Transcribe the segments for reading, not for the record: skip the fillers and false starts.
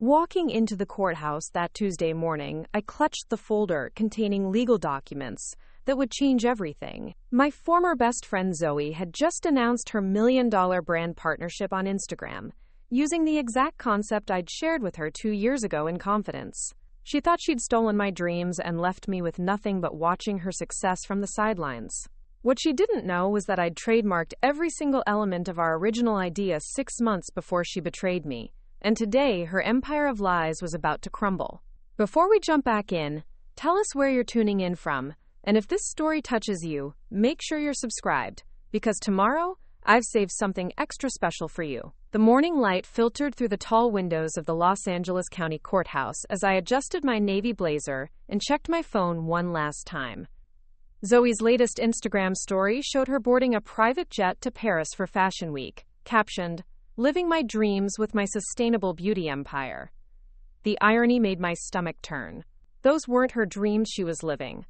Walking into the courthouse that Tuesday morning, I clutched the folder containing legal documents that would change everything. My former best friend Zoe had just announced her $1 million brand partnership on Instagram, using the exact concept I'd shared with her 2 years ago in confidence. She thought she'd stolen my dreams and left me with nothing but watching her success from the sidelines. What she didn't know was that I'd trademarked every single element of our original idea 6 months before she betrayed me. And today, her empire of lies was about to crumble. Before we jump back in, tell us where you're tuning in from, and if this story touches you, make sure you're subscribed, because tomorrow, I've saved something extra special for you. The morning light filtered through the tall windows of the Los Angeles County Courthouse as I adjusted my navy blazer and checked my phone one last time. Zoe's latest Instagram story showed her boarding a private jet to Paris for Fashion Week, captioned, "Living my dreams with my sustainable beauty empire." The irony made my stomach turn. Those weren't her dreams she was living.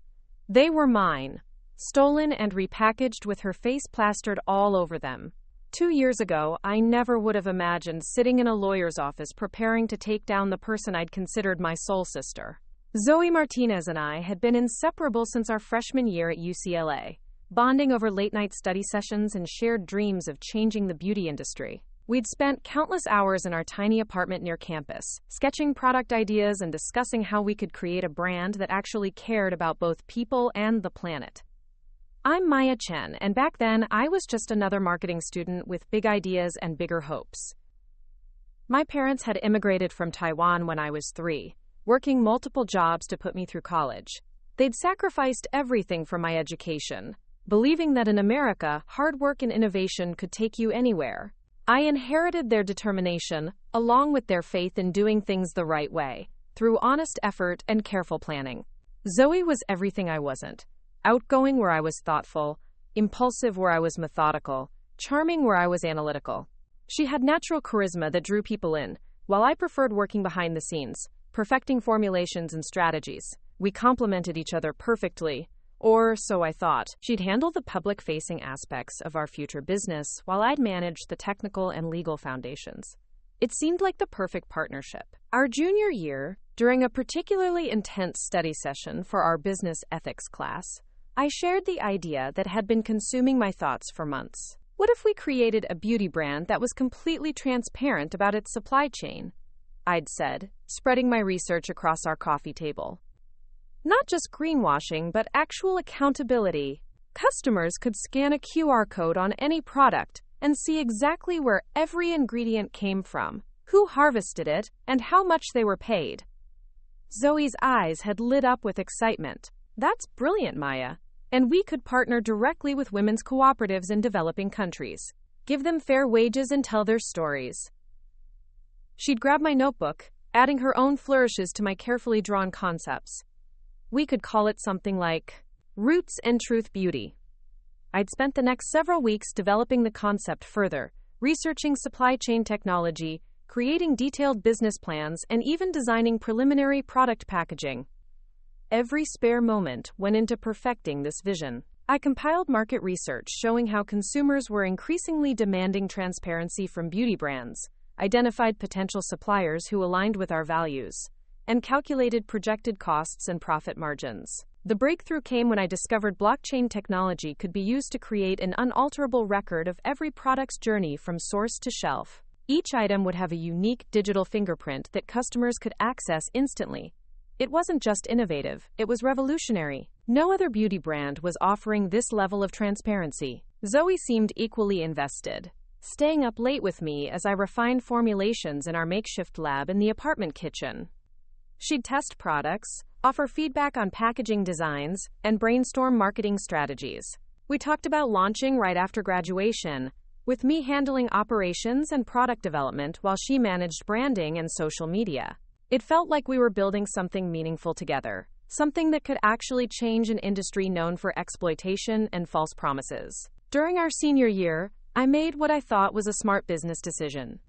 They were mine, stolen and repackaged with her face plastered all over them. 2 years ago, I never would have imagined sitting in a lawyer's office preparing to take down the person I'd considered my soul sister. Zoe Martinez and I had been inseparable since our freshman year at UCLA, bonding over late-night study sessions and shared dreams of changing the beauty industry. We'd spent countless hours in our tiny apartment near campus, sketching product ideas and discussing how we could create a brand that actually cared about both people and the planet. I'm Maya Chen, and back then, I was just another marketing student with big ideas and bigger hopes. My parents had immigrated from Taiwan when I was 3, working multiple jobs to put me through college. They'd sacrificed everything for my education, believing that in America, hard work and innovation could take you anywhere. I inherited their determination, along with their faith in doing things the right way, through honest effort and careful planning. Zoe was everything I wasn't. Outgoing where I was thoughtful, impulsive where I was methodical, charming where I was analytical. She had natural charisma that drew people in, while I preferred working behind the scenes, perfecting formulations and strategies. We complemented each other perfectly. Or so I thought. She'd handle the public-facing aspects of our future business while I'd manage the technical and legal foundations. It seemed like the perfect partnership. Our junior year, during a particularly intense study session for our business ethics class, I shared the idea that had been consuming my thoughts for months. What if we created a beauty brand that was completely transparent about its supply chain? I'd said, spreading my research across our coffee table. Not just greenwashing, but actual accountability. Customers could scan a QR code on any product and see exactly where every ingredient came from, who harvested it, and how much they were paid. Zoe's eyes had lit up with excitement. That's brilliant, Maya. And we could partner directly with women's cooperatives in developing countries, give them fair wages and tell their stories. She'd grab my notebook, adding her own flourishes to my carefully drawn concepts. We could call it something like Roots and Truth Beauty. I'd spent the next several weeks developing the concept further, researching supply chain technology, creating detailed business plans, and even designing preliminary product packaging. Every spare moment went into perfecting this vision. I compiled market research showing how consumers were increasingly demanding transparency from beauty brands, identified potential suppliers who aligned with our values, and calculated projected costs and profit margins. The breakthrough came when I discovered blockchain technology could be used to create an unalterable record of every product's journey from source to shelf. Each item would have a unique digital fingerprint that customers could access instantly. It wasn't just innovative, it was revolutionary. No other beauty brand was offering this level of transparency. Zoe seemed equally invested, staying up late with me as I refined formulations in our makeshift lab in the apartment kitchen. She'd test products, offer feedback on packaging designs, and brainstorm marketing strategies. We talked about launching right after graduation, with me handling operations and product development while she managed branding and social media. It felt like we were building something meaningful together, something that could actually change an industry known for exploitation and false promises. During our senior year, I made what I thought was a smart business decision.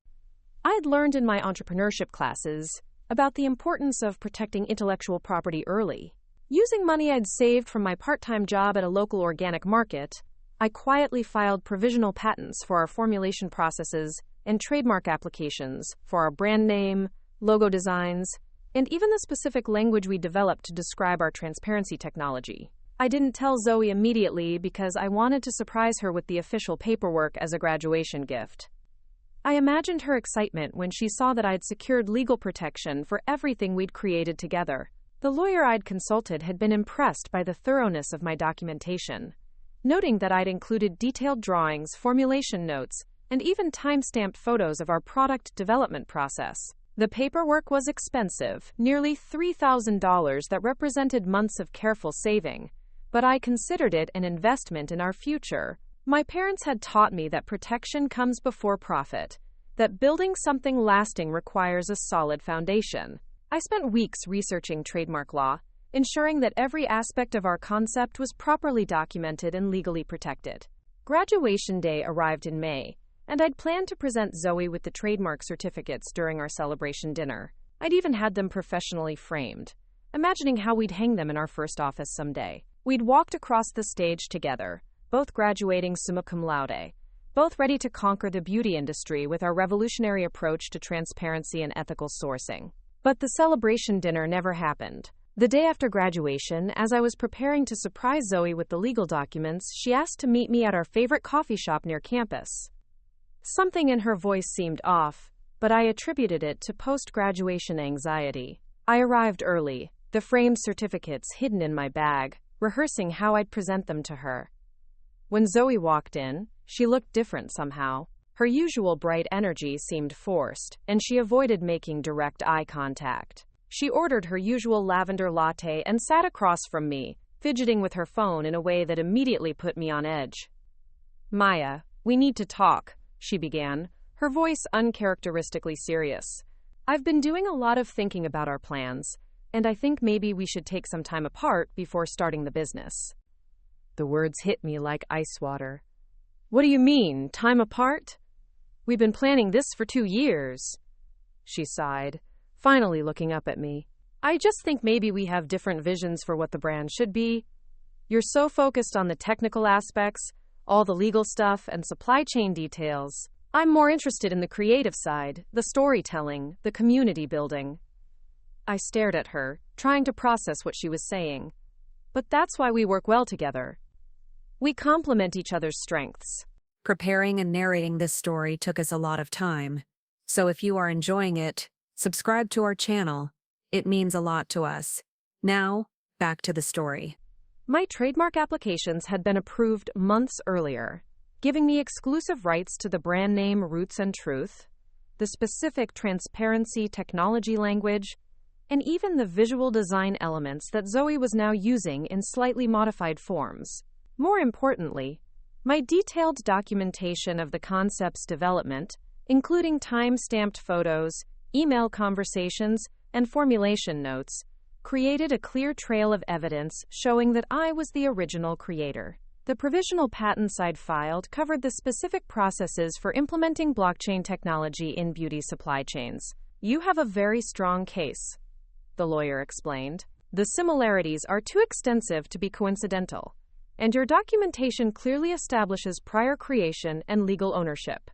I'd learned in my entrepreneurship classes about the importance of protecting intellectual property early. Using money I'd saved from my part-time job at a local organic market, I quietly filed provisional patents for our formulation processes and trademark applications for our brand name, logo designs, and even the specific language we developed to describe our transparency technology. I didn't tell Zoe immediately because I wanted to surprise her with the official paperwork as a graduation gift. I imagined her excitement when she saw that I'd secured legal protection for everything we'd created together. The lawyer I'd consulted had been impressed by the thoroughness of my documentation, noting that I'd included detailed drawings, formulation notes, and even time-stamped photos of our product development process. The paperwork was expensive, nearly $3,000 that represented months of careful saving, but I considered it an investment in our future. My parents had taught me that protection comes before profit, that building something lasting requires a solid foundation. I spent weeks researching trademark law, ensuring that every aspect of our concept was properly documented and legally protected. Graduation day arrived in May, and I'd planned to present Zoe with the trademark certificates during our celebration dinner. I'd even had them professionally framed, imagining how we'd hang them in our first office someday. We'd walked across the stage together, both graduating summa cum laude, both ready to conquer the beauty industry with our revolutionary approach to transparency and ethical sourcing. But the celebration dinner never happened. The day after graduation, as I was preparing to surprise Zoe with the legal documents, she asked to meet me at our favorite coffee shop near campus. Something in her voice seemed off, but I attributed it to post-graduation anxiety. I arrived early, the framed certificates hidden in my bag, rehearsing how I'd present them to her. When Zoe walked in, she looked different somehow. Her usual bright energy seemed forced, and she avoided making direct eye contact. She ordered her usual lavender latte and sat across from me, fidgeting with her phone in a way that immediately put me on edge. "Maya, we need to talk," she began, her voice uncharacteristically serious. "I've been doing a lot of thinking about our plans, and I think maybe we should take some time apart before starting the business." The words hit me like ice water. "What do you mean, time apart? We've been planning this for 2 years. She sighed, finally looking up at me. "I just think maybe we have different visions for what the brand should be. You're so focused on the technical aspects, all the legal stuff, and supply chain details. I'm more interested in the creative side, the storytelling, the community building." I stared at her, trying to process what she was saying. "But that's why we work well together. We complement each other's strengths." Preparing and narrating this story took us a lot of time. So if you are enjoying it, subscribe to our channel. It means a lot to us. Now, back to the story. My trademark applications had been approved months earlier, giving me exclusive rights to the brand name Roots and Truth, the specific transparency technology language, and even the visual design elements that Zoe was now using in slightly modified forms. More importantly, my detailed documentation of the concept's development, including time-stamped photos, email conversations, and formulation notes, created a clear trail of evidence showing that I was the original creator. The provisional patents I'd filed covered the specific processes for implementing blockchain technology in beauty supply chains. "You have a very strong case," the lawyer explained. "The similarities are too extensive to be coincidental, and your documentation clearly establishes prior creation and legal ownership."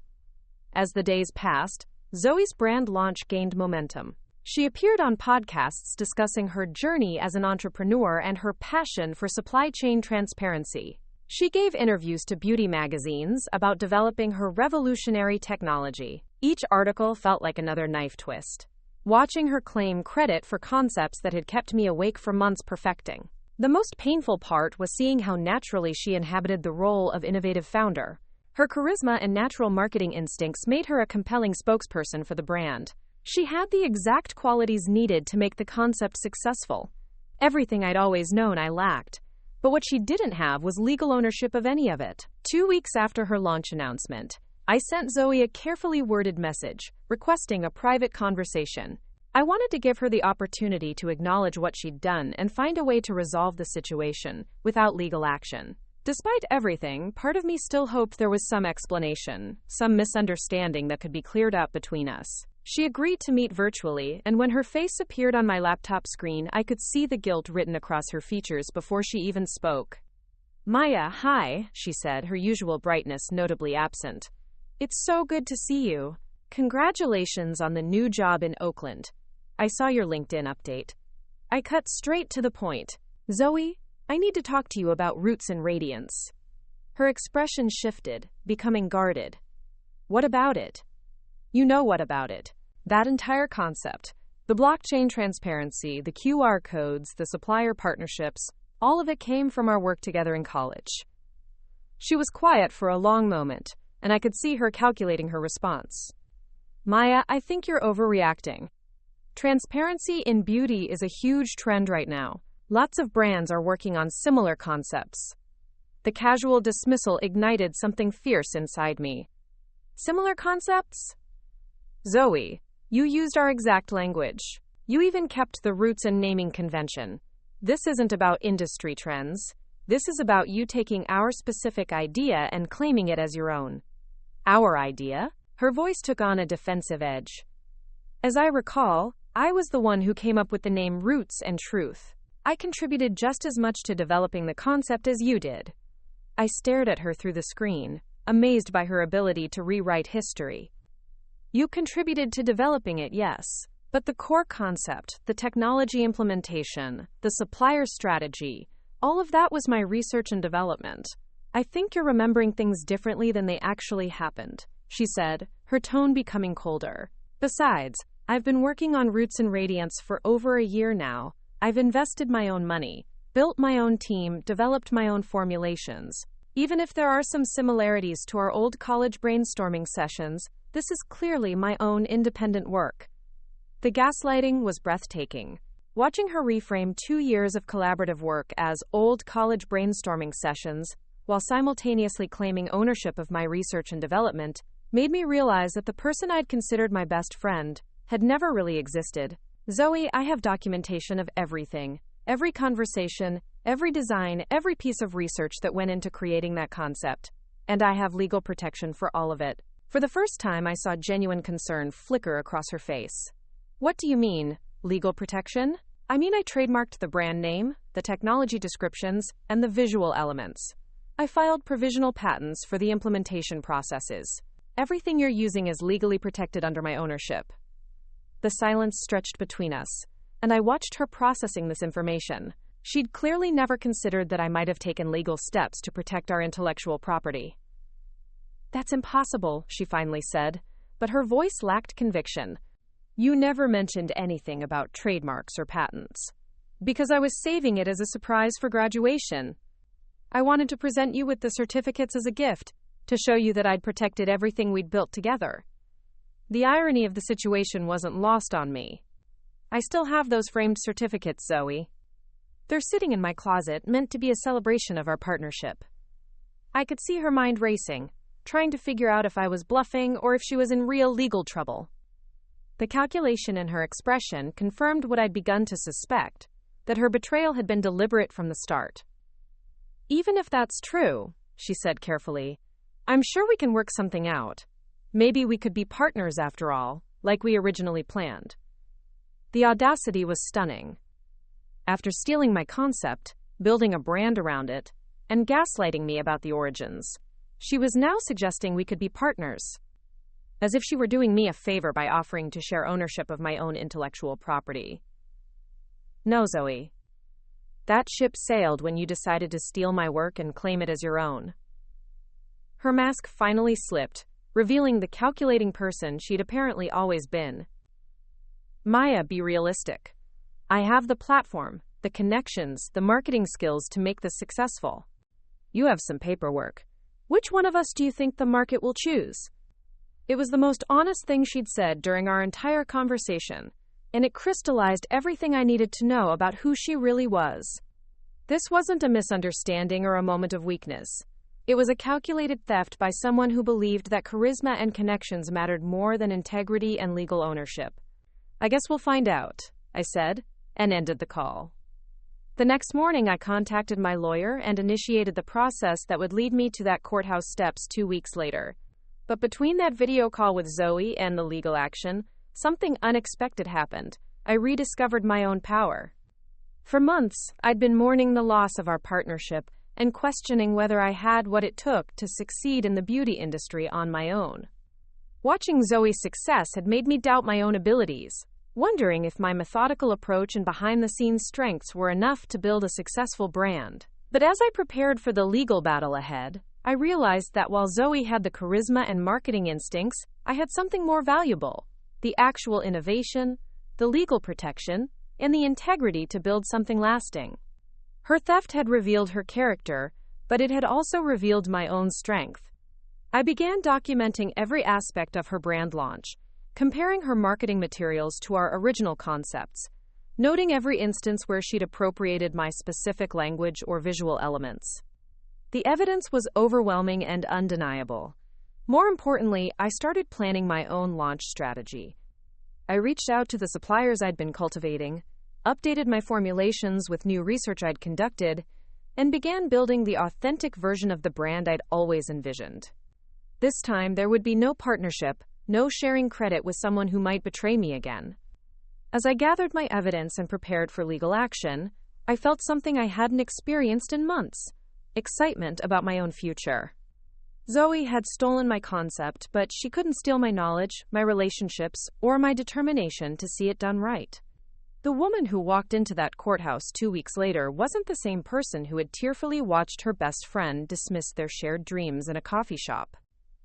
As the days passed, Zoe's brand launch gained momentum. She appeared on podcasts discussing her journey as an entrepreneur and her passion for supply chain transparency. She gave interviews to beauty magazines about developing her revolutionary technology. Each article felt like another knife twist, watching her claim credit for concepts that had kept me awake for months perfecting. The most painful part was seeing how naturally she inhabited the role of innovative founder. Her charisma and natural marketing instincts made her a compelling spokesperson for the brand. She had the exact qualities needed to make the concept successful. Everything I'd always known I lacked. But what she didn't have was legal ownership of any of it. 2 weeks after her launch announcement, I sent Zoe a carefully worded message, requesting a private conversation. I wanted to give her the opportunity to acknowledge what she'd done and find a way to resolve the situation without legal action. Despite everything, part of me still hoped there was some explanation, some misunderstanding that could be cleared up between us. She agreed to meet virtually, and when her face appeared on my laptop screen, I could see the guilt written across her features before she even spoke. "Maya, hi," she said, her usual brightness notably absent. "It's so good to see you. Congratulations on the new job in Oakland. I saw your LinkedIn update. I cut straight to the point. Zoe, I need to talk to you about Roots and Radiance. Her expression shifted, becoming guarded. What about it? You know what about it. That entire concept. The blockchain transparency, the QR codes, the supplier partnerships, all of it came from our work together in college. She was quiet for a long moment, and I could see her calculating her response. Maya, I think you're overreacting. Transparency in beauty is a huge trend right now. Lots of brands are working on similar concepts. The casual dismissal ignited something fierce inside me. Similar concepts? Zoe, you used our exact language. You even kept the roots and naming convention. This isn't about industry trends. This is about you taking our specific idea and claiming it as your own. Our idea? Her voice took on a defensive edge. As I recall, I was the one who came up with the name Roots and Truth. I contributed just as much to developing the concept as you did. I stared at her through the screen, amazed by her ability to rewrite history. You contributed to developing it, yes. But the core concept, the technology implementation, the supplier strategy, all of that was my research and development. I think you're remembering things differently than they actually happened, she said, her tone becoming colder. Besides, I've been working on Roots and Radiance for over a year now. I've invested my own money, built my own team, developed my own formulations. Even if there are some similarities to our old college brainstorming sessions, this is clearly my own independent work. The gaslighting was breathtaking. Watching her reframe 2 years of collaborative work as old college brainstorming sessions, while simultaneously claiming ownership of my research and development, made me realize that the person I'd considered my best friend had never really existed. Zoe, I have documentation of everything. Every conversation, every design, every piece of research that went into creating that concept. And I have legal protection for all of it. For the first time, I saw genuine concern flicker across her face. What do you mean, legal protection? I mean I trademarked the brand name, the technology descriptions, and the visual elements. I filed provisional patents for the implementation processes. Everything you're using is legally protected under my ownership. The silence stretched between us, and I watched her processing this information. She'd clearly never considered that I might have taken legal steps to protect our intellectual property. That's impossible, she finally said, but her voice lacked conviction. You never mentioned anything about trademarks or patents. Because I was saving it as a surprise for graduation. I wanted to present you with the certificates as a gift, to show you that I'd protected everything we'd built together. The irony of the situation wasn't lost on me. I still have those framed certificates, Zoe. They're sitting in my closet, meant to be a celebration of our partnership. I could see her mind racing, trying to figure out if I was bluffing or if she was in real legal trouble. The calculation in her expression confirmed what I'd begun to suspect, that her betrayal had been deliberate from the start. Even if that's true, she said carefully, I'm sure we can work something out. Maybe we could be partners after all, like we originally planned. The audacity was stunning. After stealing my concept, building a brand around it, and gaslighting me about the origins, she was now suggesting we could be partners. As if she were doing me a favor by offering to share ownership of my own intellectual property. No, Zoe. That ship sailed when you decided to steal my work and claim it as your own. Her mask finally slipped, revealing the calculating person she'd apparently always been. Maya, be realistic. I have the platform, the connections, the marketing skills to make this successful. You have some paperwork. Which one of us do you think the market will choose? It was the most honest thing she'd said during our entire conversation, and it crystallized everything I needed to know about who she really was. This wasn't a misunderstanding or a moment of weakness. It was a calculated theft by someone who believed that charisma and connections mattered more than integrity and legal ownership. I guess we'll find out, I said, and ended the call. The next morning, I contacted my lawyer and initiated the process that would lead me to that courthouse steps 2 weeks later. But between that video call with Zoe and the legal action, something unexpected happened. I rediscovered my own power. For months, I'd been mourning the loss of our partnership and questioning whether I had what it took to succeed in the beauty industry on my own. Watching Zoe's success had made me doubt my own abilities, wondering if my methodical approach and behind-the-scenes strengths were enough to build a successful brand. But as I prepared for the legal battle ahead, I realized that while Zoe had the charisma and marketing instincts, I had something more valuable: the actual innovation, the legal protection, and the integrity to build something lasting. Her theft had revealed her character, but it had also revealed my own strength. I began documenting every aspect of her brand launch, comparing her marketing materials to our original concepts, noting every instance where she'd appropriated my specific language or visual elements. The evidence was overwhelming and undeniable. More importantly, I started planning my own launch strategy. I reached out to the suppliers I'd been cultivating, updated my formulations with new research I'd conducted, and began building the authentic version of the brand I'd always envisioned. This time, there would be no partnership, no sharing credit with someone who might betray me again. As I gathered my evidence and prepared for legal action, I felt something I hadn't experienced in months: excitement about my own future. Zoe had stolen my concept, but she couldn't steal my knowledge, my relationships, or my determination to see it done right. The woman who walked into that courthouse 2 weeks later wasn't the same person who had tearfully watched her best friend dismiss their shared dreams in a coffee shop.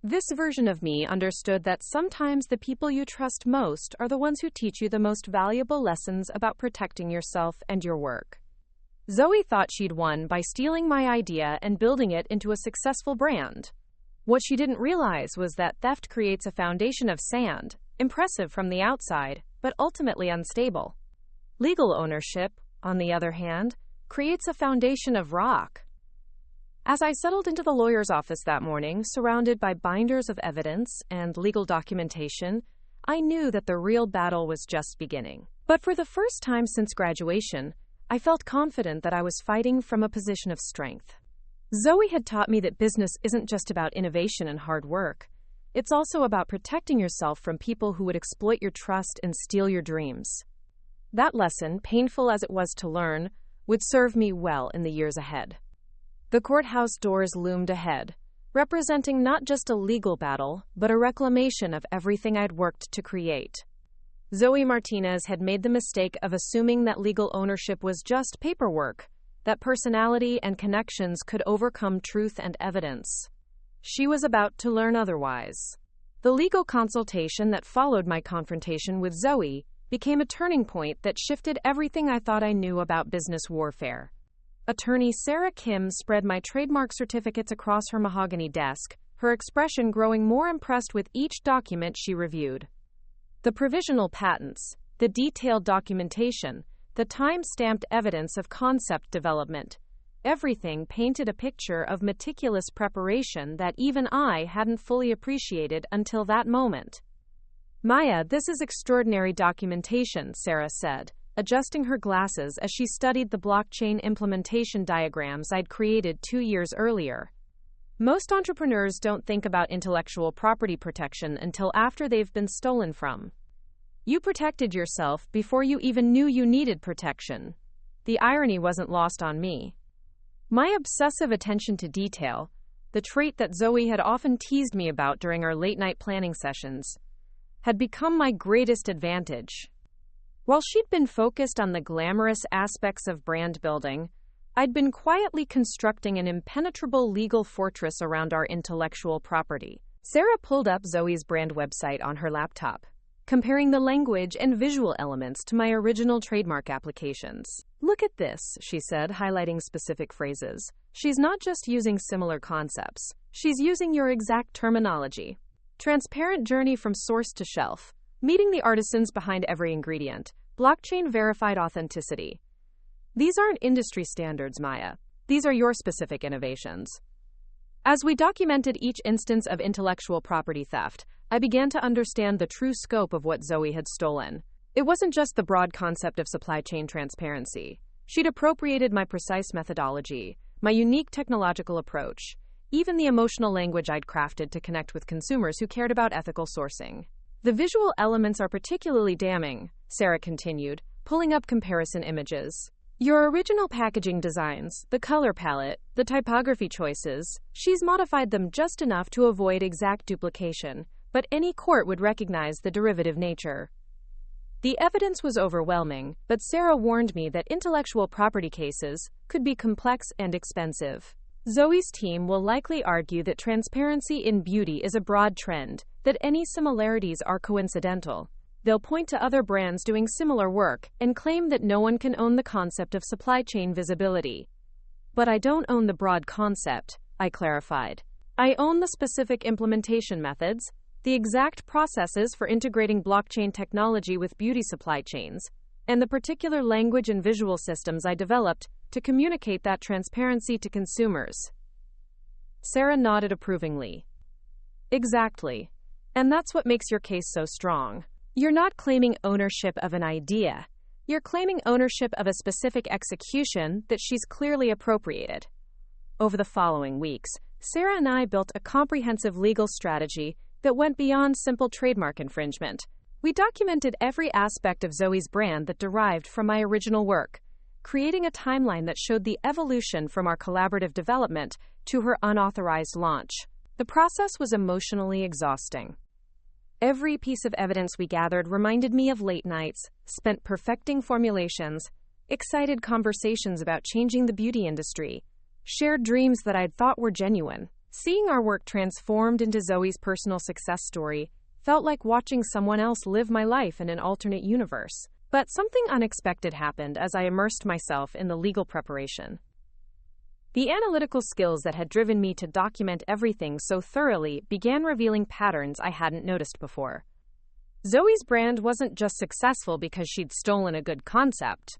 This version of me understood that sometimes the people you trust most are the ones who teach you the most valuable lessons about protecting yourself and your work. Zoe thought she'd won by stealing my idea and building it into a successful brand. What she didn't realize was that theft creates a foundation of sand, impressive from the outside, but ultimately unstable. Legal ownership, on the other hand, creates a foundation of rock. As I settled into the lawyer's office that morning, surrounded by binders of evidence and legal documentation, I knew that the real battle was just beginning. But for the first time since graduation, I felt confident that I was fighting from a position of strength. Zoe had taught me that business isn't just about innovation and hard work. It's also about protecting yourself from people who would exploit your trust and steal your dreams. That lesson, painful as it was to learn, would serve me well in the years ahead. The courthouse doors loomed ahead, representing not just a legal battle, but a reclamation of everything I'd worked to create. Zoe Martinez had made the mistake of assuming that legal ownership was just paperwork, that personality and connections could overcome truth and evidence. She was about to learn otherwise. The legal consultation that followed my confrontation with Zoe became a turning point that shifted everything I thought I knew about business warfare. Attorney Sarah Kim spread my trademark certificates across her mahogany desk, her expression growing more impressed with each document she reviewed. The provisional patents, the detailed documentation, the time-stamped evidence of concept development, everything painted a picture of meticulous preparation that even I hadn't fully appreciated until that moment. "Maya, this is extraordinary documentation," Sarah said, adjusting her glasses as she studied the blockchain implementation diagrams I'd created 2 years earlier. Most entrepreneurs don't think about intellectual property protection until after they've been stolen from. You protected yourself before you even knew you needed protection. The irony wasn't lost on me. My obsessive attention to detail, the trait that Zoe had often teased me about during our late-night planning sessions, had become my greatest advantage. While she'd been focused on the glamorous aspects of brand building, I'd been quietly constructing an impenetrable legal fortress around our intellectual property. Sarah pulled up Zoe's brand website on her laptop, comparing the language and visual elements to my original trademark applications. "Look at this," she said, highlighting specific phrases. "She's not just using similar concepts. She's using your exact terminology. Transparent journey from source to shelf, meeting the artisans behind every ingredient, blockchain-verified authenticity. These aren't industry standards, Maya. These are your specific innovations." As we documented each instance of intellectual property theft, I began to understand the true scope of what Zoe had stolen. It wasn't just the broad concept of supply chain transparency. She'd appropriated my precise methodology, my unique technological approach, even the emotional language I'd crafted to connect with consumers who cared about ethical sourcing. "The visual elements are particularly damning," Sarah continued, pulling up comparison images. "Your original packaging designs, the color palette, the typography choices, she's modified them just enough to avoid exact duplication, but any court would recognize the derivative nature. The evidence was overwhelming, but Sarah warned me that intellectual property cases could be complex and expensive. Zoe's team will likely argue that transparency in beauty is a broad trend, that any similarities are coincidental. They'll point to other brands doing similar work and claim that no one can own the concept of supply chain visibility. But I don't own the broad concept, I clarified. I own the specific implementation methods, the exact processes for integrating blockchain technology with beauty supply chains, and the particular language and visual systems I developed to communicate that transparency to consumers. Sarah nodded approvingly. Exactly. And that's what makes your case so strong. You're not claiming ownership of an idea. You're claiming ownership of a specific execution that she's clearly appropriated. Over the following weeks, Sarah and I built a comprehensive legal strategy that went beyond simple trademark infringement. We documented every aspect of Zoe's brand that derived from my original work, creating a timeline that showed the evolution from our collaborative development to her unauthorized launch. The process was emotionally exhausting. Every piece of evidence we gathered reminded me of late nights, spent perfecting formulations, excited conversations about changing the beauty industry, shared dreams that I'd thought were genuine. Seeing our work transformed into Zoe's personal success story felt like watching someone else live my life in an alternate universe. But something unexpected happened as I immersed myself in the legal preparation. The analytical skills that had driven me to document everything so thoroughly began revealing patterns I hadn't noticed before. Zoe's brand wasn't just successful because she'd stolen a good concept.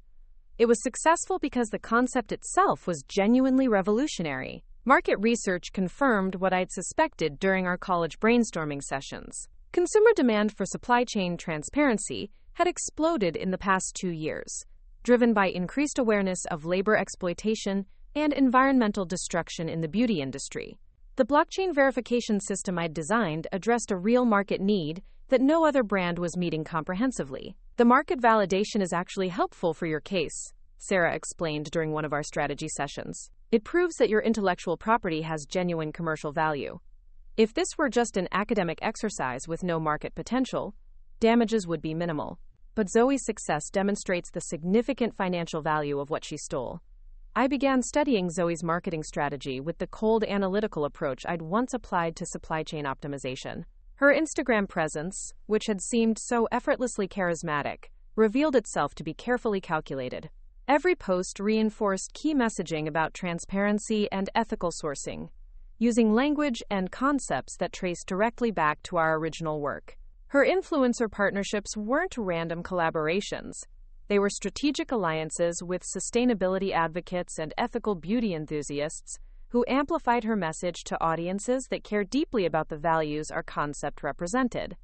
It was successful because the concept itself was genuinely revolutionary. Market research confirmed what I'd suspected during our college brainstorming sessions. Consumer demand for supply chain transparency had exploded in the past 2 years, driven by increased awareness of labor exploitation and environmental destruction in the beauty industry. The blockchain verification system I'd designed addressed a real market need that no other brand was meeting comprehensively. The market validation is actually helpful for your case, Sarah explained during one of our strategy sessions. It proves that your intellectual property has genuine commercial value. If this were just an academic exercise with no market potential, damages would be minimal. But Zoe's success demonstrates the significant financial value of what she stole. I began studying Zoe's marketing strategy with the cold analytical approach I'd once applied to supply chain optimization. Her Instagram presence, which had seemed so effortlessly charismatic, revealed itself to be carefully calculated. Every post reinforced key messaging about transparency and ethical sourcing, using language and concepts that traced directly back to our original work. Her influencer partnerships weren't random collaborations. They were strategic alliances with sustainability advocates and ethical beauty enthusiasts who amplified her message to audiences that care deeply about the values our concept represented.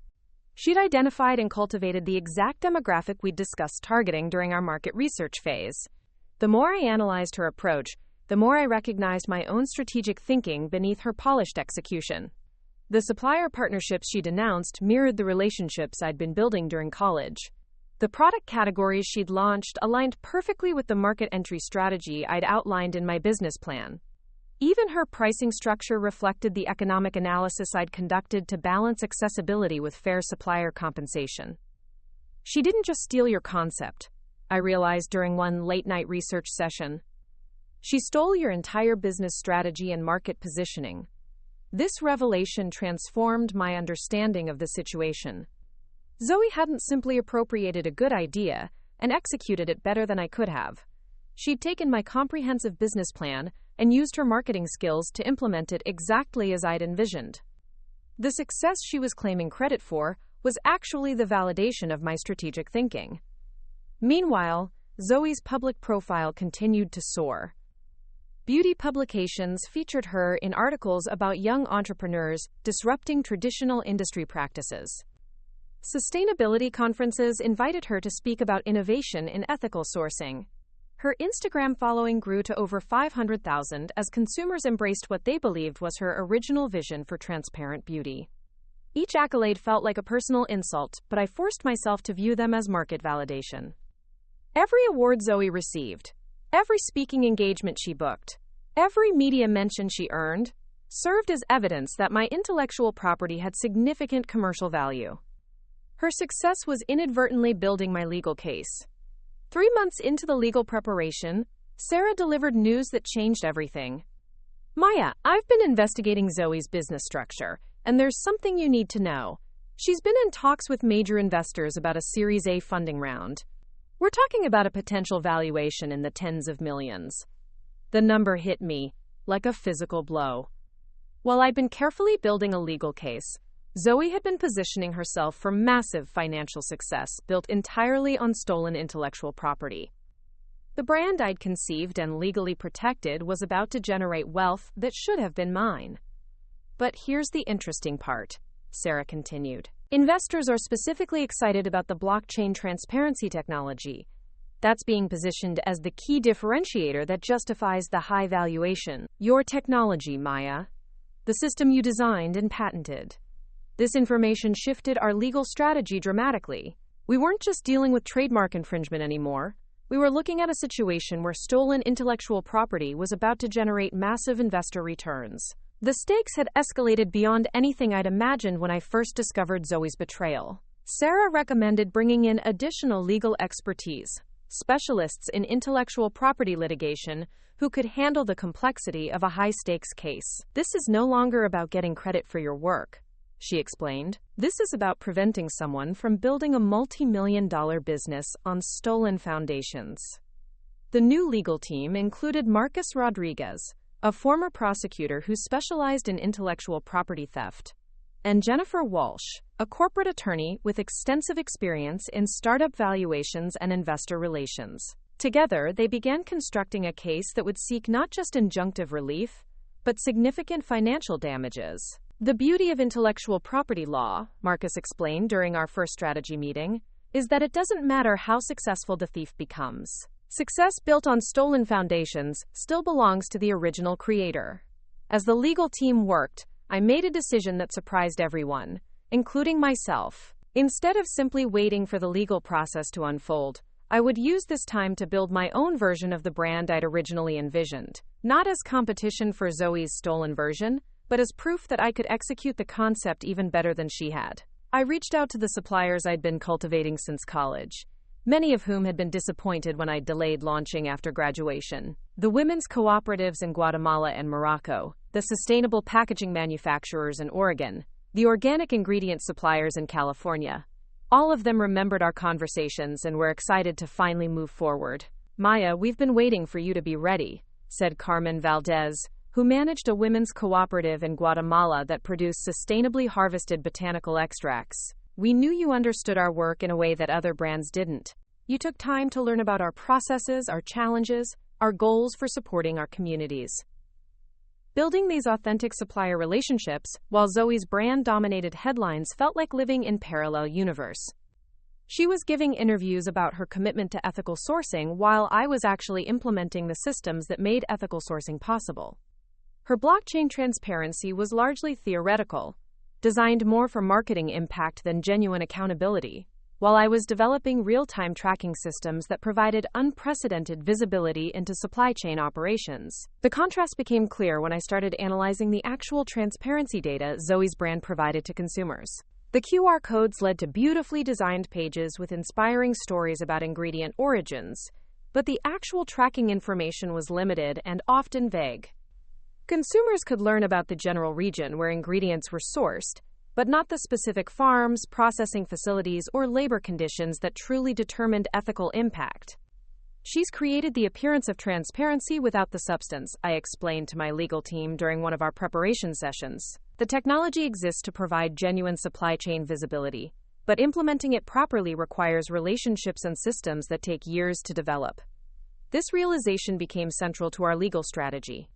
She'd identified and cultivated the exact demographic we'd discussed targeting during our market research phase. The more I analyzed her approach, the more I recognized my own strategic thinking beneath her polished execution. The supplier partnerships she'd announced mirrored the relationships I'd been building during college. The product categories she'd launched aligned perfectly with the market entry strategy I'd outlined in my business plan. Even her pricing structure reflected the economic analysis I'd conducted to balance accessibility with fair supplier compensation. She didn't just steal your concept, I realized during one late-night research session. She stole your entire business strategy and market positioning. This revelation transformed my understanding of the situation. Zoe hadn't simply appropriated a good idea and executed it better than I could have. She'd taken my comprehensive business plan and used her marketing skills to implement it exactly as I'd envisioned. The success she was claiming credit for was actually the validation of my strategic thinking. Meanwhile, Zoe's public profile continued to soar. Beauty publications featured her in articles about young entrepreneurs disrupting traditional industry practices. Sustainability conferences invited her to speak about innovation in ethical sourcing. Her Instagram following grew to over 500,000 as consumers embraced what they believed was her original vision for transparent beauty. Each accolade felt like a personal insult, but I forced myself to view them as market validation. Every award Zoe received, every speaking engagement she booked, every media mention she earned, served as evidence that my intellectual property had significant commercial value. Her success was inadvertently building my legal case. 3 months into the legal preparation, Sarah delivered news that changed everything. Maya, I've been investigating Zoe's business structure, and there's something you need to know. She's been in talks with major investors about a Series A funding round. We're talking about a potential valuation in the tens of millions. The number hit me like a physical blow. While I'd been carefully building a legal case, Zoe had been positioning herself for massive financial success built entirely on stolen intellectual property. The brand I'd conceived and legally protected was about to generate wealth that should have been mine. But here's the interesting part, Sarah continued. Investors are specifically excited about the blockchain transparency technology. That's being positioned as the key differentiator that justifies the high valuation. Your technology, Maya. The system you designed and patented. This information shifted our legal strategy dramatically. We weren't just dealing with trademark infringement anymore. We were looking at a situation where stolen intellectual property was about to generate massive investor returns. The stakes had escalated beyond anything I'd imagined when I first discovered Zoe's betrayal. Sarah recommended bringing in additional legal expertise, specialists in intellectual property litigation who could handle the complexity of a high-stakes case. This is no longer about getting credit for your work, she explained. This is about preventing someone from building a multi-million-dollar business on stolen foundations. The new legal team included Marcus Rodriguez, a former prosecutor who specialized in intellectual property theft, and Jennifer Walsh, a corporate attorney with extensive experience in startup valuations and investor relations. Together, they began constructing a case that would seek not just injunctive relief, but significant financial damages. The beauty of intellectual property law, Marcus explained during our first strategy meeting, is that it doesn't matter how successful the thief becomes. Success built on stolen foundations still belongs to the original creator. As the legal team worked, I made a decision that surprised everyone, including myself. Instead of simply waiting for the legal process to unfold, I would use this time to build my own version of the brand I'd originally envisioned, not as competition for Zoe's stolen version, but as proof that I could execute the concept even better than she had. I reached out to the suppliers I'd been cultivating since college, many of whom had been disappointed when I delayed launching after graduation. The women's cooperatives in Guatemala and Morocco, the sustainable packaging manufacturers in Oregon, the organic ingredient suppliers in California. All of them remembered our conversations and were excited to finally move forward. Maya, we've been waiting for you to be ready, said Carmen Valdez, who managed a women's cooperative in Guatemala that produced sustainably harvested botanical extracts. We knew you understood our work in a way that other brands didn't. You took time to learn about our processes, our challenges, our goals for supporting our communities. Building these authentic supplier relationships, while Zoe's brand-dominated headlines felt like living in parallel universe. She was giving interviews about her commitment to ethical sourcing while I was actually implementing the systems that made ethical sourcing possible. Her blockchain transparency was largely theoretical, designed more for marketing impact than genuine accountability, while I was developing real-time tracking systems that provided unprecedented visibility into supply chain operations. The contrast became clear when I started analyzing the actual transparency data Zoe's brand provided to consumers. The QR codes led to beautifully designed pages with inspiring stories about ingredient origins, but the actual tracking information was limited and often vague. Consumers could learn about the general region where ingredients were sourced, but not the specific farms, processing facilities, or labor conditions that truly determined ethical impact. She's created the appearance of transparency without the substance, I explained to my legal team during one of our preparation sessions. The technology exists to provide genuine supply chain visibility, but implementing it properly requires relationships and systems that take years to develop. This realization became central to our legal strategy.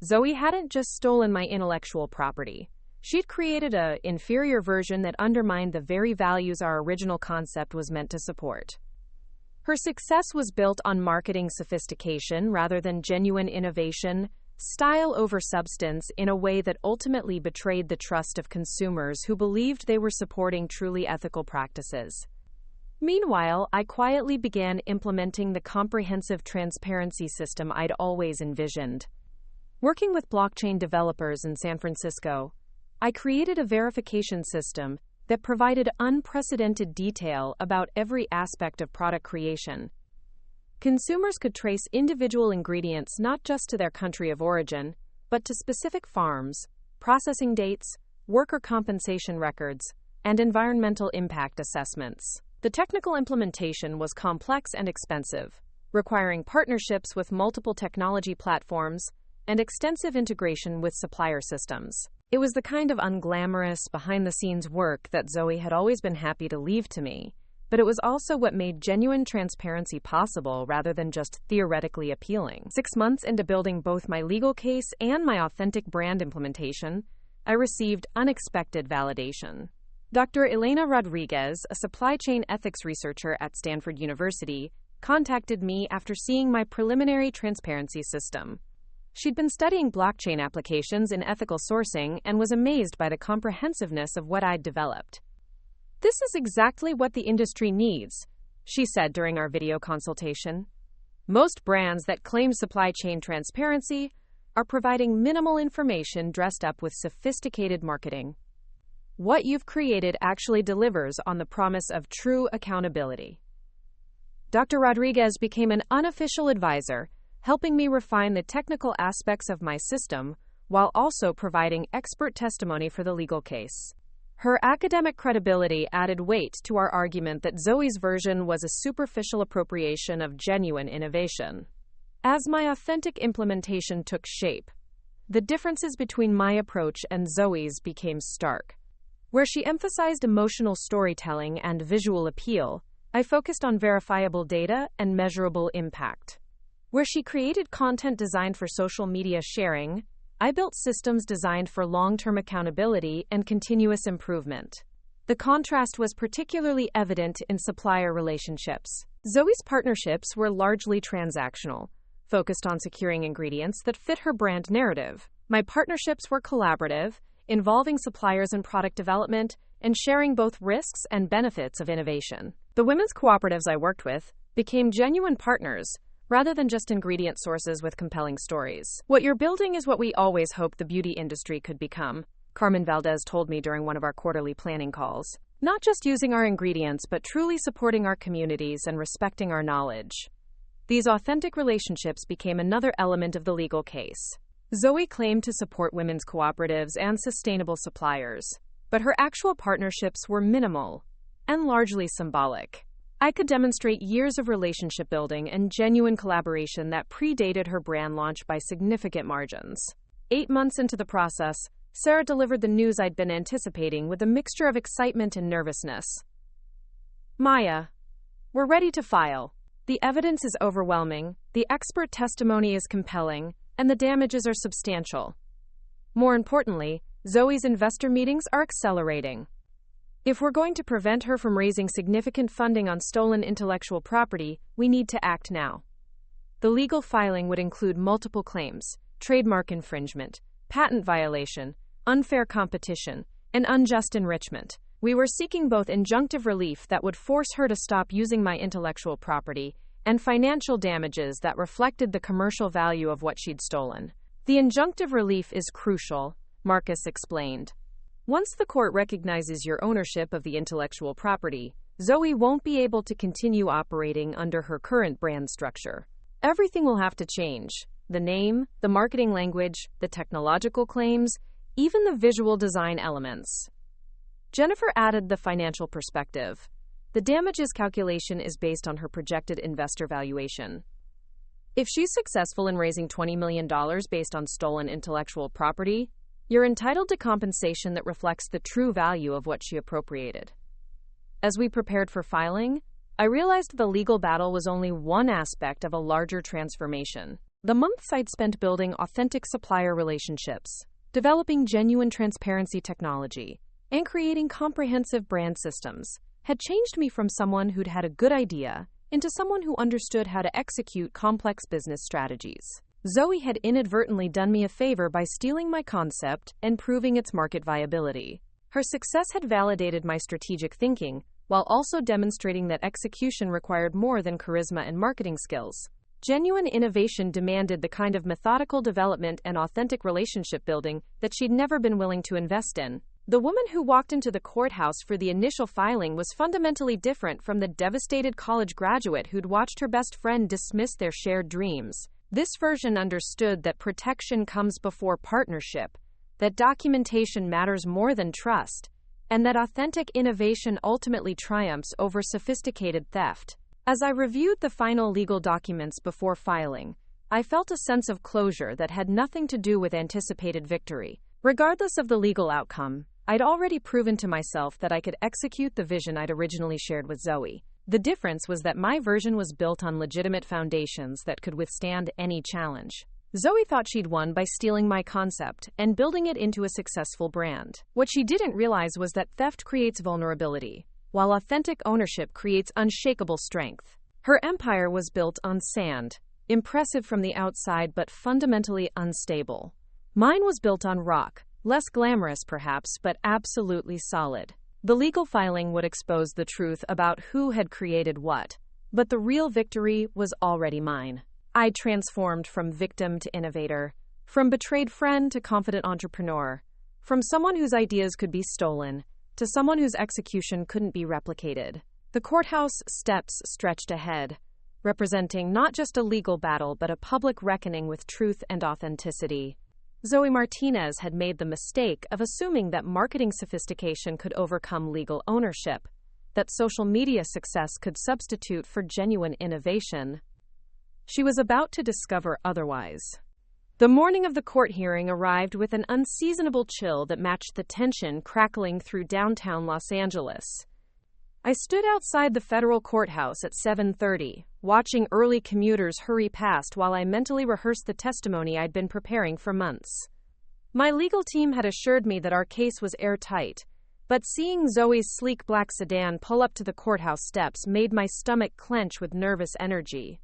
Zoe hadn't just stolen my intellectual property. She'd created an inferior version that undermined the very values our original concept was meant to support. Her success was built on marketing sophistication rather than genuine innovation, style over substance, in a way that ultimately betrayed the trust of consumers who believed they were supporting truly ethical practices. Meanwhile, I quietly began implementing the comprehensive transparency system I'd always envisioned. Working with blockchain developers in San Francisco, I created a verification system that provided unprecedented detail about every aspect of product creation. Consumers could trace individual ingredients not just to their country of origin, but to specific farms, processing dates, worker compensation records, and environmental impact assessments. The technical implementation was complex and expensive, requiring partnerships with multiple technology platforms and extensive integration with supplier systems. It was the kind of unglamorous, behind-the-scenes work that Zoe had always been happy to leave to me, but it was also what made genuine transparency possible rather than just theoretically appealing. 6 months into building both my legal case and my authentic brand implementation, I received unexpected validation. Dr. Elena Rodriguez, a supply chain ethics researcher at Stanford University, contacted me after seeing my preliminary transparency system. She'd been studying blockchain applications in ethical sourcing and was amazed by the comprehensiveness of what I'd developed. "This is exactly what the industry needs," she said during our video consultation. "Most brands that claim supply chain transparency are providing minimal information dressed up with sophisticated marketing. What you've created actually delivers on the promise of true accountability." Dr. Rodriguez became an unofficial advisor, helping me refine the technical aspects of my system while also providing expert testimony for the legal case. Her academic credibility added weight to our argument that Zoe's version was a superficial appropriation of genuine innovation. As my authentic implementation took shape, the differences between my approach and Zoe's became stark. Where she emphasized emotional storytelling and visual appeal, I focused on verifiable data and measurable impact. Where she created content designed for social media sharing, I built systems designed for long-term accountability and continuous improvement. The contrast was particularly evident in supplier relationships. Zoe's partnerships were largely transactional, focused on securing ingredients that fit her brand narrative. My partnerships were collaborative, involving suppliers in product development and sharing both risks and benefits of innovation. The women's cooperatives I worked with became genuine partners, rather than just ingredient sources with compelling stories. "What you're building is what we always hoped the beauty industry could become," Carmen Valdez told me during one of our quarterly planning calls. "Not just using our ingredients, but truly supporting our communities and respecting our knowledge." These authentic relationships became another element of the legal case. Zoe claimed to support women's cooperatives and sustainable suppliers, but her actual partnerships were minimal and largely symbolic. I could demonstrate years of relationship building and genuine collaboration that predated her brand launch by significant margins. 8 months into the process, Sarah delivered the news I'd been anticipating with a mixture of excitement and nervousness. "Maya, we're ready to file. The evidence is overwhelming, the expert testimony is compelling, and the damages are substantial. More importantly, Zoe's investor meetings are accelerating. If we're going to prevent her from raising significant funding on stolen intellectual property, we need to act now." The legal filing would include multiple claims: trademark infringement, patent violation, unfair competition, and unjust enrichment. We were seeking both injunctive relief that would force her to stop using my intellectual property and financial damages that reflected the commercial value of what she'd stolen. "The injunctive relief is crucial," Marcus explained. "Once the court recognizes your ownership of the intellectual property, Zoe won't be able to continue operating under her current brand structure. Everything will have to change: the name, the marketing language, the technological claims, even the visual design elements." Jennifer added the financial perspective. "The damages calculation is based on her projected investor valuation. If she's successful in raising $20 million based on stolen intellectual property, you're entitled to compensation that reflects the true value of what she appropriated." As we prepared for filing, I realized the legal battle was only one aspect of a larger transformation. The months I'd spent building authentic supplier relationships, developing genuine transparency technology, and creating comprehensive brand systems had changed me from someone who'd had a good idea into someone who understood how to execute complex business strategies. Zoe had inadvertently done me a favor by stealing my concept and proving its market viability. Her success had validated my strategic thinking, while also demonstrating that execution required more than charisma and marketing skills. Genuine innovation demanded the kind of methodical development and authentic relationship building that she'd never been willing to invest in. The woman who walked into the courthouse for the initial filing was fundamentally different from the devastated college graduate who'd watched her best friend dismiss their shared dreams. This version understood that protection comes before partnership, that documentation matters more than trust, and that authentic innovation ultimately triumphs over sophisticated theft. As I reviewed the final legal documents before filing, I felt a sense of closure that had nothing to do with anticipated victory. Regardless of the legal outcome, I'd already proven to myself that I could execute the vision I'd originally shared with Zoe. The difference was that my version was built on legitimate foundations that could withstand any challenge. Zoe thought she'd won by stealing my concept and building it into a successful brand. What she didn't realize was that theft creates vulnerability, while authentic ownership creates unshakable strength. Her empire was built on sand, impressive from the outside but fundamentally unstable. Mine was built on rock, less glamorous perhaps, but absolutely solid. The legal filing would expose the truth about who had created what, but the real victory was already mine. I transformed from victim to innovator, from betrayed friend to confident entrepreneur, from someone whose ideas could be stolen to someone whose execution couldn't be replicated. The courthouse steps stretched ahead, representing not just a legal battle but a public reckoning with truth and authenticity. Zoe Martinez had made the mistake of assuming that marketing sophistication could overcome legal ownership, that social media success could substitute for genuine innovation. She was about to discover otherwise. The morning of the court hearing arrived with an unseasonable chill that matched the tension crackling through downtown Los Angeles. I stood outside the federal courthouse at 7:30, watching early commuters hurry past while I mentally rehearsed the testimony I'd been preparing for months. My legal team had assured me that our case was airtight, but seeing Zoe's sleek black sedan pull up to the courthouse steps made my stomach clench with nervous energy.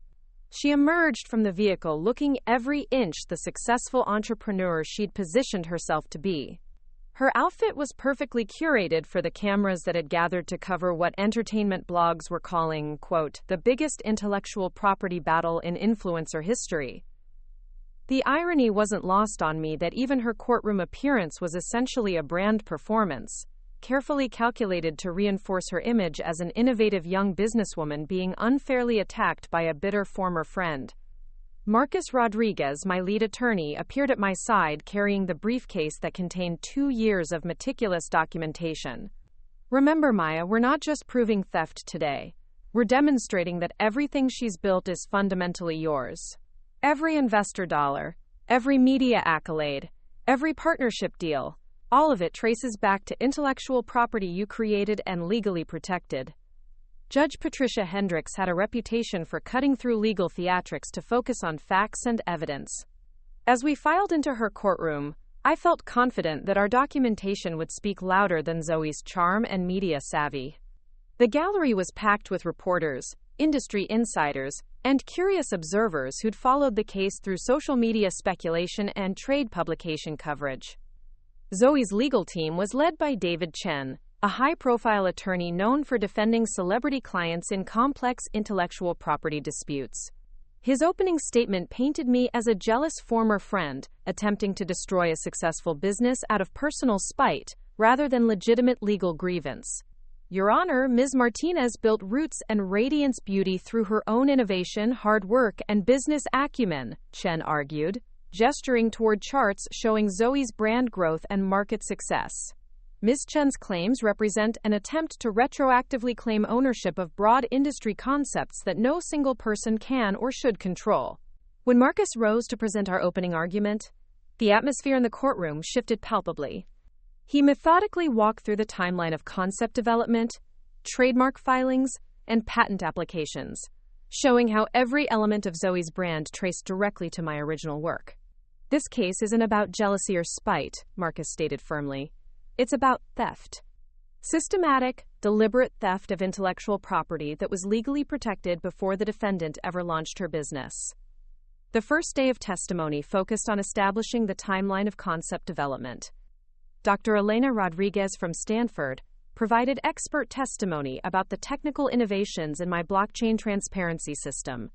She emerged from the vehicle looking every inch the successful entrepreneur she'd positioned herself to be. Her outfit was perfectly curated for the cameras that had gathered to cover what entertainment blogs were calling, quote, the biggest intellectual property battle in influencer history. The irony wasn't lost on me that even her courtroom appearance was essentially a brand performance, carefully calculated to reinforce her image as an innovative young businesswoman being unfairly attacked by a bitter former friend. Marcus Rodriguez, my lead attorney, appeared at my side carrying the briefcase that contained 2 years of meticulous documentation. Remember, Maya, we're not just proving theft today. We're demonstrating that everything she's built is fundamentally yours. Every investor dollar, every media accolade, every partnership deal, all of it traces back to intellectual property you created and legally protected. Judge Patricia Hendricks had a reputation for cutting through legal theatrics to focus on facts and evidence. As we filed into her courtroom, I felt confident that our documentation would speak louder than Zoe's charm and media savvy. The gallery was packed with reporters, industry insiders, and curious observers who'd followed the case through social media speculation and trade publication coverage. Zoe's legal team was led by David Chen, a high-profile attorney known for defending celebrity clients in complex intellectual property disputes. His opening statement painted me as a jealous former friend, attempting to destroy a successful business out of personal spite, rather than legitimate legal grievance. Your Honor, Ms. Martinez built roots and radiance beauty through her own innovation, hard work, and business acumen, Chen argued, gesturing toward charts showing Zoe's brand growth and market success. Ms. Chen's claims represent an attempt to retroactively claim ownership of broad industry concepts that no single person can or should control. When Marcus rose to present our opening argument, the atmosphere in the courtroom shifted palpably. He methodically walked through the timeline of concept development, trademark filings, and patent applications, showing how every element of Zoe's brand traced directly to my original work. This case isn't about jealousy or spite, Marcus stated firmly. It's about theft. Systematic, deliberate theft of intellectual property that was legally protected before the defendant ever launched her business. The first day of testimony focused on establishing the timeline of concept development. Dr. Elena Rodriguez from Stanford provided expert testimony about the technical innovations in my blockchain transparency system,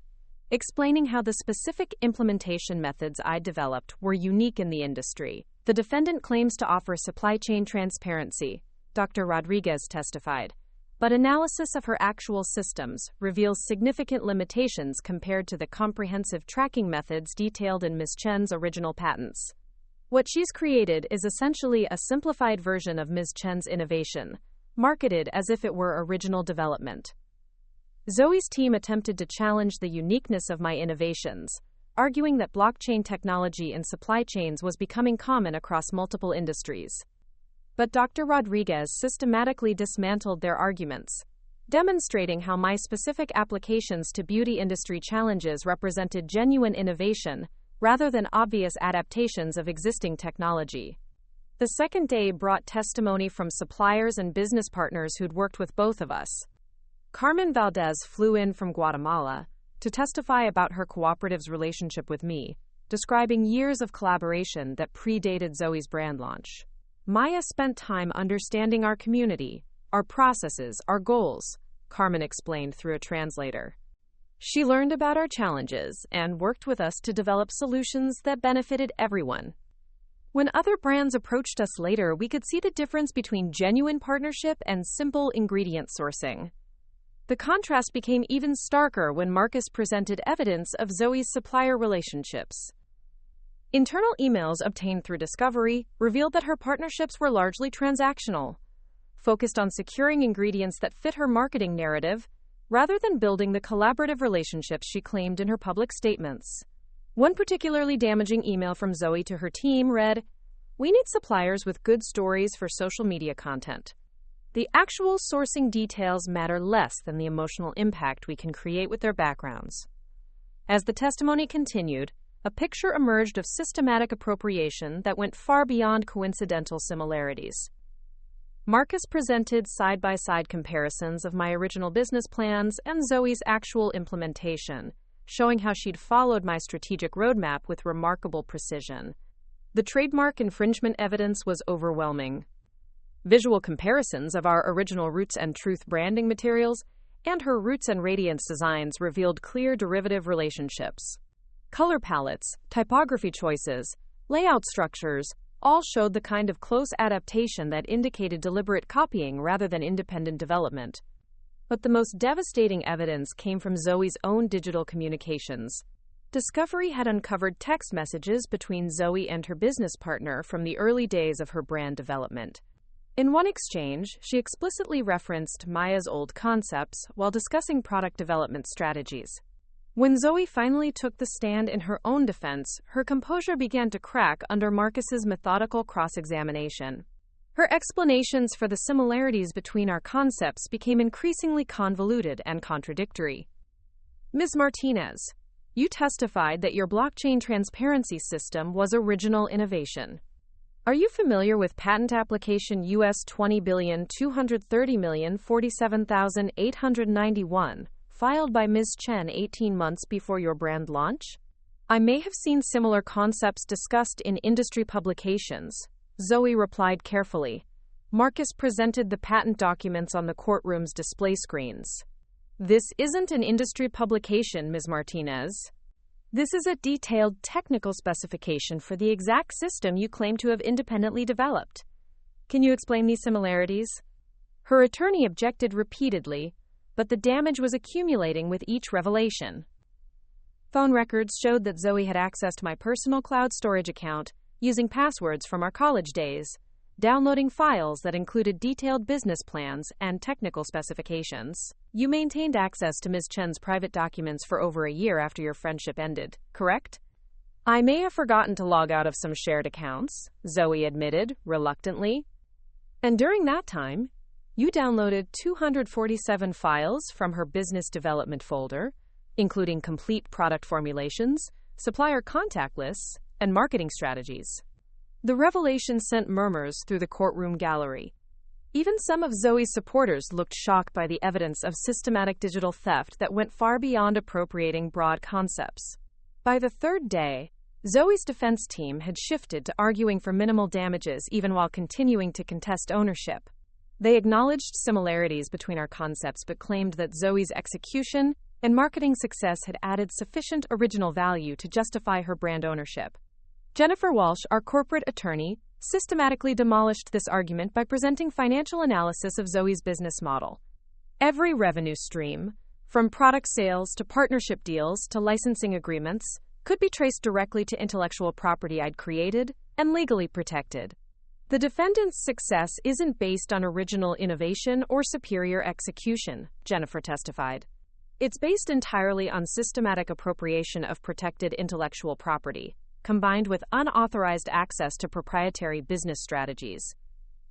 explaining how the specific implementation methods I developed were unique in the industry. The defendant claims to offer supply chain transparency, Dr. Rodriguez testified, but analysis of her actual systems reveals significant limitations compared to the comprehensive tracking methods detailed in Ms. Chen's original patents. What she's created is essentially a simplified version of Ms. Chen's innovation, marketed as if it were original development. Zoe's team attempted to challenge the uniqueness of my innovations, arguing that blockchain technology in supply chains was becoming common across multiple industries. But Dr. Rodriguez systematically dismantled their arguments, demonstrating how my specific applications to beauty industry challenges represented genuine innovation rather than obvious adaptations of existing technology. The second day brought testimony from suppliers and business partners who'd worked with both of us. Carmen Valdez flew in from Guatemala to testify about her cooperative's relationship with me, describing years of collaboration that predated Zoe's brand launch. Maya spent time understanding our community, our processes, our goals, Carmen explained through a translator. She learned about our challenges and worked with us to develop solutions that benefited everyone. When other brands approached us later, we could see the difference between genuine partnership and simple ingredient sourcing. The contrast became even starker when Marcus presented evidence of Zoe's supplier relationships. Internal emails obtained through discovery revealed that her partnerships were largely transactional, focused on securing ingredients that fit her marketing narrative, rather than building the collaborative relationships she claimed in her public statements. One particularly damaging email from Zoe to her team read, "We need suppliers with good stories for social media content. The actual sourcing details matter less than the emotional impact we can create with their backgrounds." As the testimony continued, a picture emerged of systematic appropriation that went far beyond coincidental similarities. Marcus presented side-by-side comparisons of my original business plans and Zoe's actual implementation, showing how she'd followed my strategic roadmap with remarkable precision. The trademark infringement evidence was overwhelming. Visual comparisons of our original Roots and Truth branding materials and her Roots and Radiance designs revealed clear derivative relationships. Color palettes, typography choices, layout structures, all showed the kind of close adaptation that indicated deliberate copying rather than independent development. But the most devastating evidence came from Zoe's own digital communications. Discovery had uncovered text messages between Zoe and her business partner from the early days of her brand development. In one exchange, she explicitly referenced Maya's old concepts while discussing product development strategies. When Zoe finally took the stand in her own defense, her composure began to crack under Marcus's methodical cross-examination. Her explanations for the similarities between our concepts became increasingly convoluted and contradictory. "Ms. Martinez, you testified that your blockchain transparency system was original innovation. Are you familiar with patent application US 20,230,047,891, filed by Ms. Chen 18 months before your brand launch? I may have seen similar concepts discussed in industry publications," Zoe replied carefully. Marcus presented the patent documents on the courtroom's display screens. "This isn't an industry publication, Ms. Martinez. This is a detailed technical specification for the exact system you claim to have independently developed. Can you explain these similarities?" Her attorney objected repeatedly, but the damage was accumulating with each revelation. Phone records showed that Zoe had accessed my personal cloud storage account using passwords from our college days, downloading files that included detailed business plans and technical specifications. "You maintained access to Ms. Chen's private documents for over a year after your friendship ended, correct?" "I may have forgotten to log out of some shared accounts," Zoe admitted, reluctantly. "And during that time, you downloaded 247 files from her business development folder, including complete product formulations, supplier contact lists, and marketing strategies." The revelation sent murmurs through the courtroom gallery. Even some of Zoe's supporters looked shocked by the evidence of systematic digital theft that went far beyond appropriating broad concepts. By the third day, Zoe's defense team had shifted to arguing for minimal damages even while continuing to contest ownership. They acknowledged similarities between our concepts but claimed that Zoe's execution and marketing success had added sufficient original value to justify her brand ownership. Jennifer Walsh, our corporate attorney, systematically demolished this argument by presenting financial analysis of Zoe's business model. Every revenue stream, from product sales to partnership deals to licensing agreements, could be traced directly to intellectual property I'd created and legally protected. The defendant's success isn't based on original innovation or superior execution, Jennifer testified. It's based entirely on systematic appropriation of protected intellectual property, combined with unauthorized access to proprietary business strategies.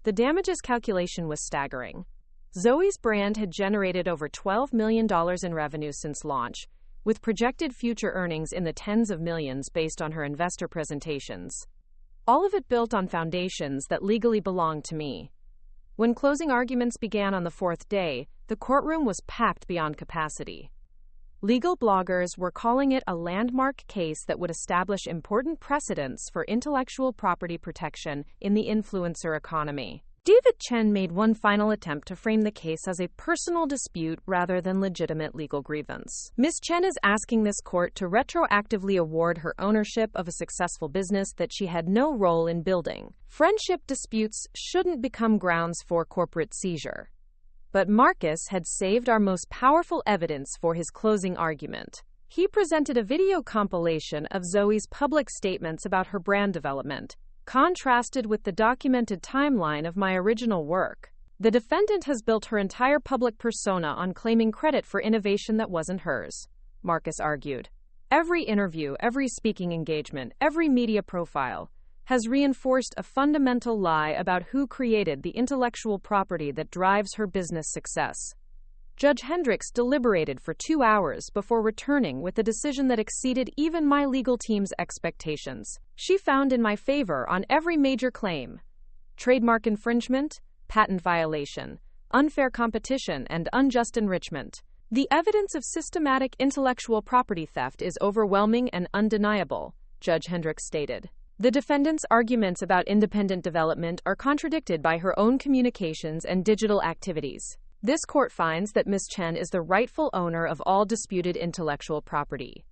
The damages calculation was staggering. Zoe's brand had generated over $12 million in revenue since launch, with projected future earnings in the tens of millions based on her investor presentations. All of it built on foundations that legally belonged to me. When closing arguments began on the fourth day, the courtroom was packed beyond capacity. Legal bloggers were calling it a landmark case that would establish important precedents for intellectual property protection in the influencer economy. David Chen made one final attempt to frame the case as a personal dispute rather than legitimate legal grievance. Ms. Chen is asking this court to retroactively award her ownership of a successful business that she had no role in building. Friendship disputes shouldn't become grounds for corporate seizure. But Marcus had saved our most powerful evidence for his closing argument. He presented a video compilation of Zoe's public statements about her brand development, contrasted with the documented timeline of my original work. The defendant has built her entire public persona on claiming credit for innovation that wasn't hers, Marcus argued. Every interview, every speaking engagement, every media profile has reinforced a fundamental lie about who created the intellectual property that drives her business success. Judge Hendricks deliberated for 2 hours before returning with a decision that exceeded even my legal team's expectations. She found in my favor on every major claim: trademark infringement, patent violation, unfair competition, and unjust enrichment. The evidence of systematic intellectual property theft is overwhelming and undeniable, Judge Hendricks stated. The defendant's arguments about independent development are contradicted by her own communications and digital activities. This court finds that Ms. Chen is the rightful owner of all disputed intellectual property.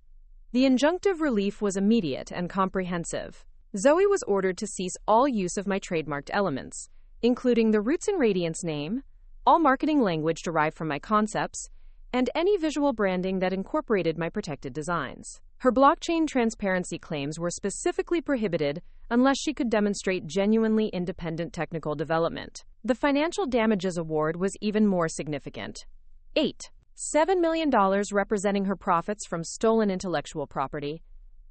The injunctive relief was immediate and comprehensive. Zoe was ordered to cease all use of my trademarked elements, including the Roots and Radiance name, all marketing language derived from my concepts, and any visual branding that incorporated my protected designs. Her blockchain transparency claims were specifically prohibited unless she could demonstrate genuinely independent technical development. The financial damages award was even more significant. $7 million representing her profits from stolen intellectual property,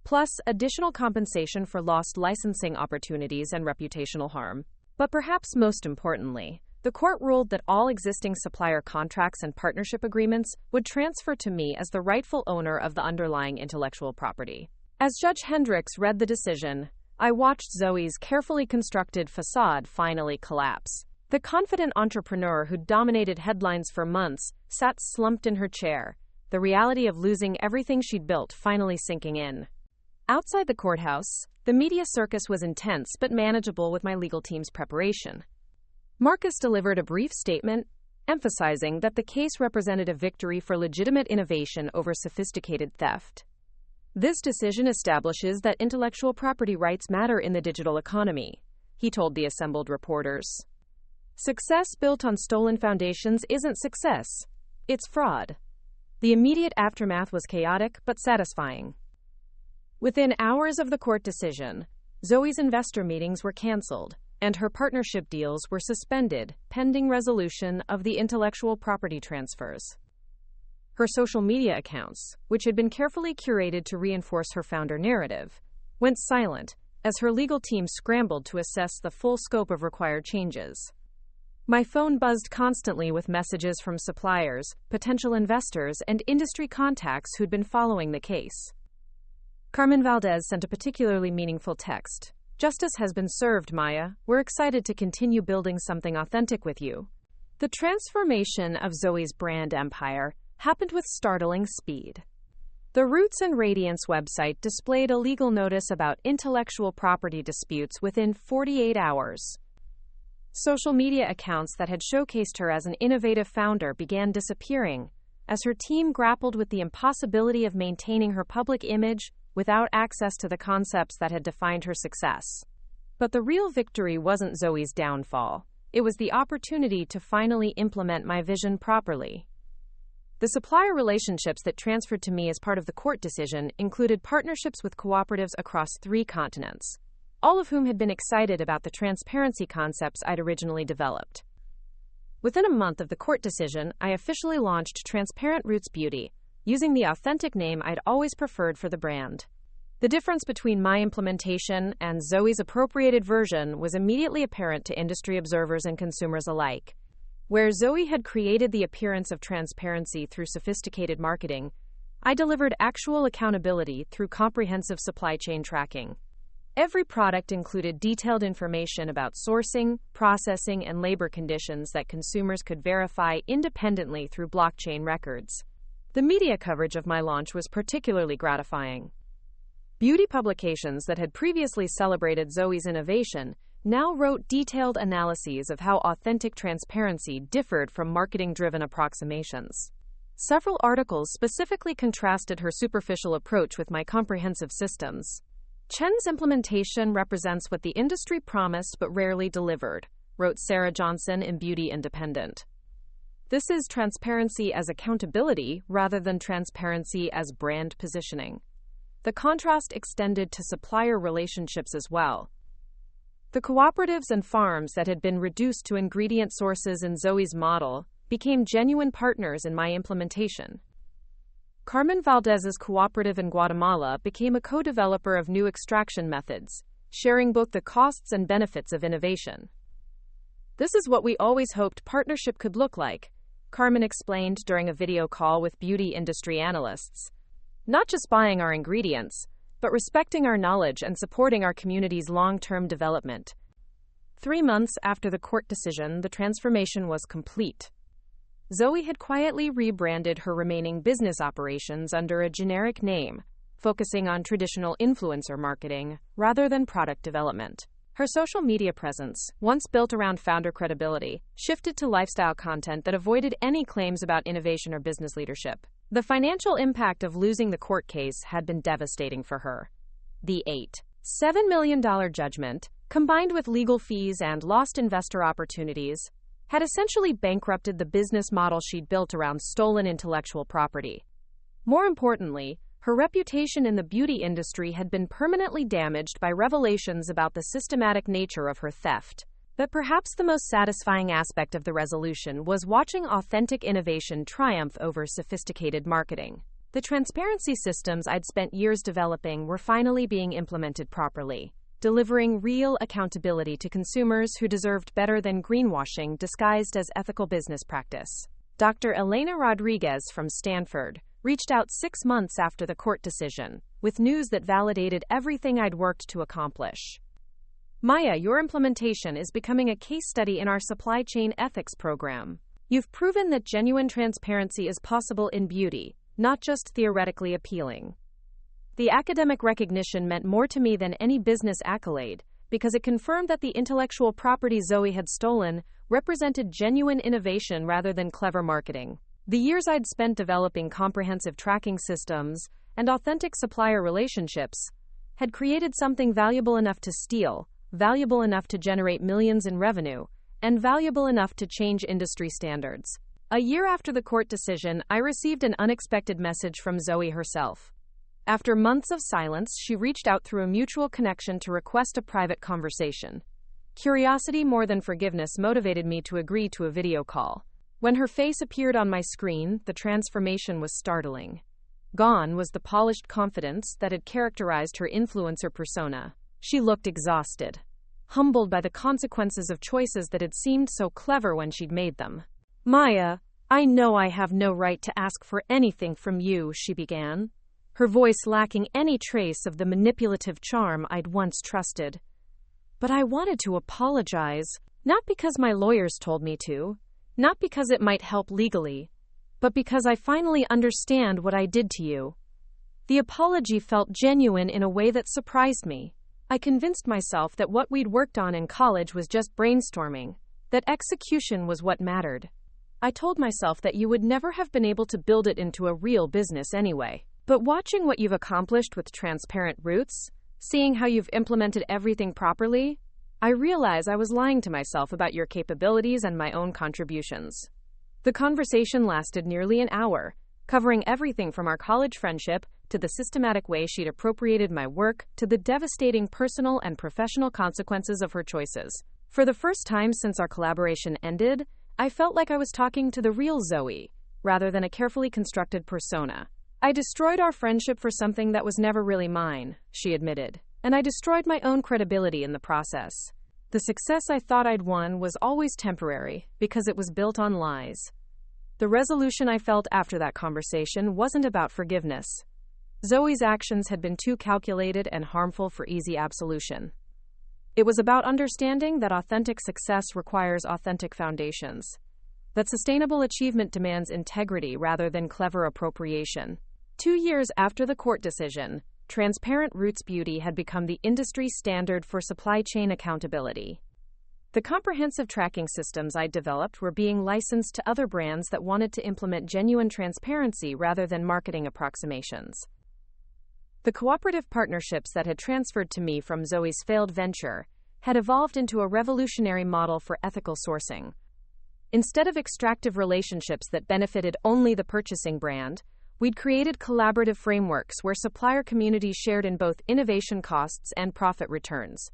plus additional compensation for lost licensing opportunities and reputational harm. But perhaps most importantly, the court ruled that all existing supplier contracts and partnership agreements would transfer to me as the rightful owner of the underlying intellectual property. As Judge Hendricks read the decision, I watched Zoe's carefully constructed facade finally collapse. The confident entrepreneur who dominated headlines for months sat slumped in her chair, the reality of losing everything she'd built finally sinking in. Outside the courthouse, the media circus was intense but manageable with my legal team's preparation. Marcus delivered a brief statement, emphasizing that the case represented a victory for legitimate innovation over sophisticated theft. This decision establishes that intellectual property rights matter in the digital economy, he told the assembled reporters. Success built on stolen foundations isn't success, it's fraud. The immediate aftermath was chaotic but satisfying. Within hours of the court decision, Zoe's investor meetings were canceled, and her partnership deals were suspended pending resolution of the intellectual property transfers. Her social media accounts, which had been carefully curated to reinforce her founder narrative, went silent as her legal team scrambled to assess the full scope of required changes. My phone buzzed constantly with messages from suppliers, potential investors, and industry contacts who'd been following the case. Carmen Valdez sent a particularly meaningful text. Justice has been served, Maya. We're excited to continue building something authentic with you. The transformation of Zoe's brand empire happened with startling speed. The Roots and Radiance website displayed a legal notice about intellectual property disputes within 48 hours. Social media accounts that had showcased her as an innovative founder began disappearing, as her team grappled with the impossibility of maintaining her public image without access to the concepts that had defined her success. But the real victory wasn't Zoe's downfall. It was the opportunity to finally implement my vision properly. The supplier relationships that transferred to me as part of the court decision included partnerships with cooperatives across 3 continents, all of whom had been excited about the transparency concepts I'd originally developed. Within a month of the court decision, I officially launched Transparent Roots Beauty, using the authentic name I'd always preferred for the brand. The difference between my implementation and Zoe's appropriated version was immediately apparent to industry observers and consumers alike. Where Zoe had created the appearance of transparency through sophisticated marketing, I delivered actual accountability through comprehensive supply chain tracking. Every product included detailed information about sourcing, processing, and labor conditions that consumers could verify independently through blockchain records. The media coverage of my launch was particularly gratifying. Beauty publications that had previously celebrated Zoe's innovation now wrote detailed analyses of how authentic transparency differed from marketing-driven approximations. Several articles specifically contrasted her superficial approach with my comprehensive systems. Chen's implementation represents what the industry promised but rarely delivered, wrote Sarah Johnson in Beauty Independent. This is transparency as accountability rather than transparency as brand positioning. The contrast extended to supplier relationships as well. The cooperatives and farms that had been reduced to ingredient sources in Zoe's model became genuine partners in my implementation. Carmen Valdez's cooperative in Guatemala became a co-developer of new extraction methods, sharing both the costs and benefits of innovation. This is what we always hoped partnership could look like, Carmen explained during a video call with beauty industry analysts. Not just buying our ingredients, but respecting our knowledge and supporting our community's long-term development. 3 months after the court decision, the transformation was complete. Zoe had quietly rebranded her remaining business operations under a generic name, focusing on traditional influencer marketing rather than product development. Her social media presence, once built around founder credibility, shifted to lifestyle content that avoided any claims about innovation or business leadership. The financial impact of losing the court case had been devastating for her. The $8.7 million judgment, combined with legal fees and lost investor opportunities, had essentially bankrupted the business model she'd built around stolen intellectual property. More importantly, her reputation in the beauty industry had been permanently damaged by revelations about the systematic nature of her theft. But perhaps the most satisfying aspect of the resolution was watching authentic innovation triumph over sophisticated marketing. The transparency systems I'd spent years developing were finally being implemented properly, delivering real accountability to consumers who deserved better than greenwashing disguised as ethical business practice. Dr. Elena Rodriguez from Stanford reached out 6 months after the court decision, with news that validated everything I'd worked to accomplish. Maya, your implementation is becoming a case study in our supply chain ethics program. You've proven that genuine transparency is possible in beauty, not just theoretically appealing. The academic recognition meant more to me than any business accolade, because it confirmed that the intellectual property Zoe had stolen represented genuine innovation rather than clever marketing. The years I'd spent developing comprehensive tracking systems and authentic supplier relationships had created something valuable enough to steal, valuable enough to generate millions in revenue, and valuable enough to change industry standards. A year after the court decision, I received an unexpected message from Zoe herself. After months of silence, she reached out through a mutual connection to request a private conversation. Curiosity more than forgiveness motivated me to agree to a video call. When her face appeared on my screen, the transformation was startling. Gone was the polished confidence that had characterized her influencer persona. She looked exhausted, humbled by the consequences of choices that had seemed so clever when she'd made them. Maya, I know I have no right to ask for anything from you, she began, her voice lacking any trace of the manipulative charm I'd once trusted. But I wanted to apologize, not because my lawyers told me to, not because it might help legally, but because I finally understand what I did to you. The apology felt genuine in a way that surprised me. I convinced myself that what we'd worked on in college was just brainstorming, that execution was what mattered. I told myself that you would never have been able to build it into a real business anyway. But watching what you've accomplished with Transparent Roots, seeing how you've implemented everything properly, I realize I was lying to myself about your capabilities and my own contributions. The conversation lasted nearly an hour, covering everything from our college friendship to the systematic way she'd appropriated my work to the devastating personal and professional consequences of her choices. For the first time since our collaboration ended, I felt like I was talking to the real Zoe, rather than a carefully constructed persona. I destroyed our friendship for something that was never really mine, she admitted, and I destroyed my own credibility in the process. The success I thought I'd won was always temporary, because it was built on lies. The resolution I felt after that conversation wasn't about forgiveness. Zoe's actions had been too calculated and harmful for easy absolution. It was about understanding that authentic success requires authentic foundations, that sustainable achievement demands integrity rather than clever appropriation. 2 years after the court decision, Transparent Roots Beauty had become the industry standard for supply chain accountability. The comprehensive tracking systems I developed were being licensed to other brands that wanted to implement genuine transparency rather than marketing approximations. The cooperative partnerships that had transferred to me from Zoe's failed venture had evolved into a revolutionary model for ethical sourcing. Instead of extractive relationships that benefited only the purchasing brand, we'd created collaborative frameworks where supplier communities shared in both innovation costs and profit returns.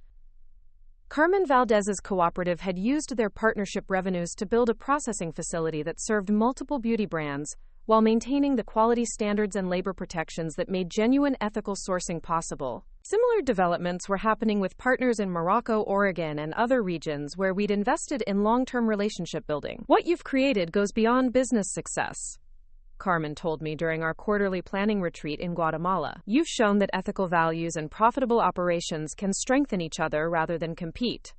Carmen Valdez's cooperative had used their partnership revenues to build a processing facility that served multiple beauty brands, while maintaining the quality standards and labor protections that made genuine ethical sourcing possible. Similar developments were happening with partners in Morocco, Oregon, and other regions where we'd invested in long-term relationship building. What you've created goes beyond business success, Carmen told me during our quarterly planning retreat in Guatemala. You've shown that ethical values and profitable operations can strengthen each other rather than compete.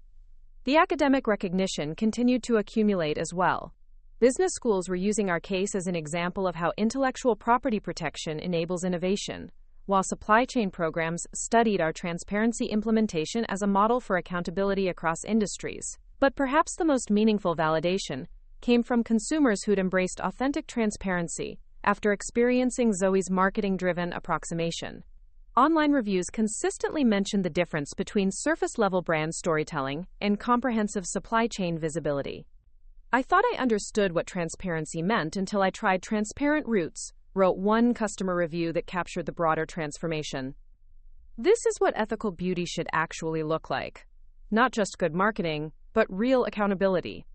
The academic recognition continued to accumulate as well. Business schools were using our case as an example of how intellectual property protection enables innovation, while supply chain programs studied our transparency implementation as a model for accountability across industries. But perhaps the most meaningful validation came from consumers who'd embraced authentic transparency after experiencing Zoe's marketing-driven approximation. Online reviews consistently mentioned the difference between surface-level brand storytelling and comprehensive supply chain visibility. I thought I understood what transparency meant until I tried Transparent Roots, wrote one customer review that captured the broader transformation. This is what ethical beauty should actually look like. Not just good marketing, but real accountability.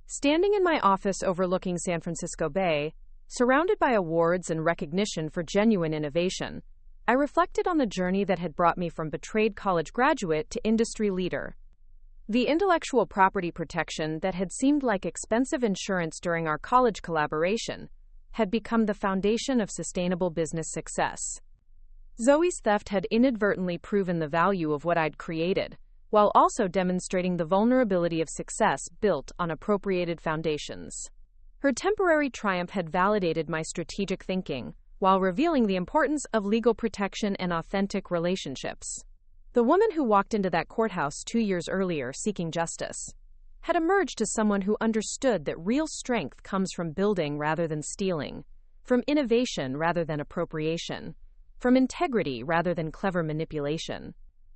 Standing in my office overlooking San Francisco Bay, surrounded by awards and recognition for genuine innovation, I reflected on the journey that had brought me from betrayed college graduate to industry leader. The intellectual property protection that had seemed like expensive insurance during our college collaboration had become the foundation of sustainable business success. Zoe's theft had inadvertently proven the value of what I'd created, while also demonstrating the vulnerability of success built on appropriated foundations. Her temporary triumph had validated my strategic thinking, while revealing the importance of legal protection and authentic relationships. The woman who walked into that courthouse 2 years earlier seeking justice had emerged as someone who understood that real strength comes from building rather than stealing, from innovation rather than appropriation, from integrity rather than clever manipulation.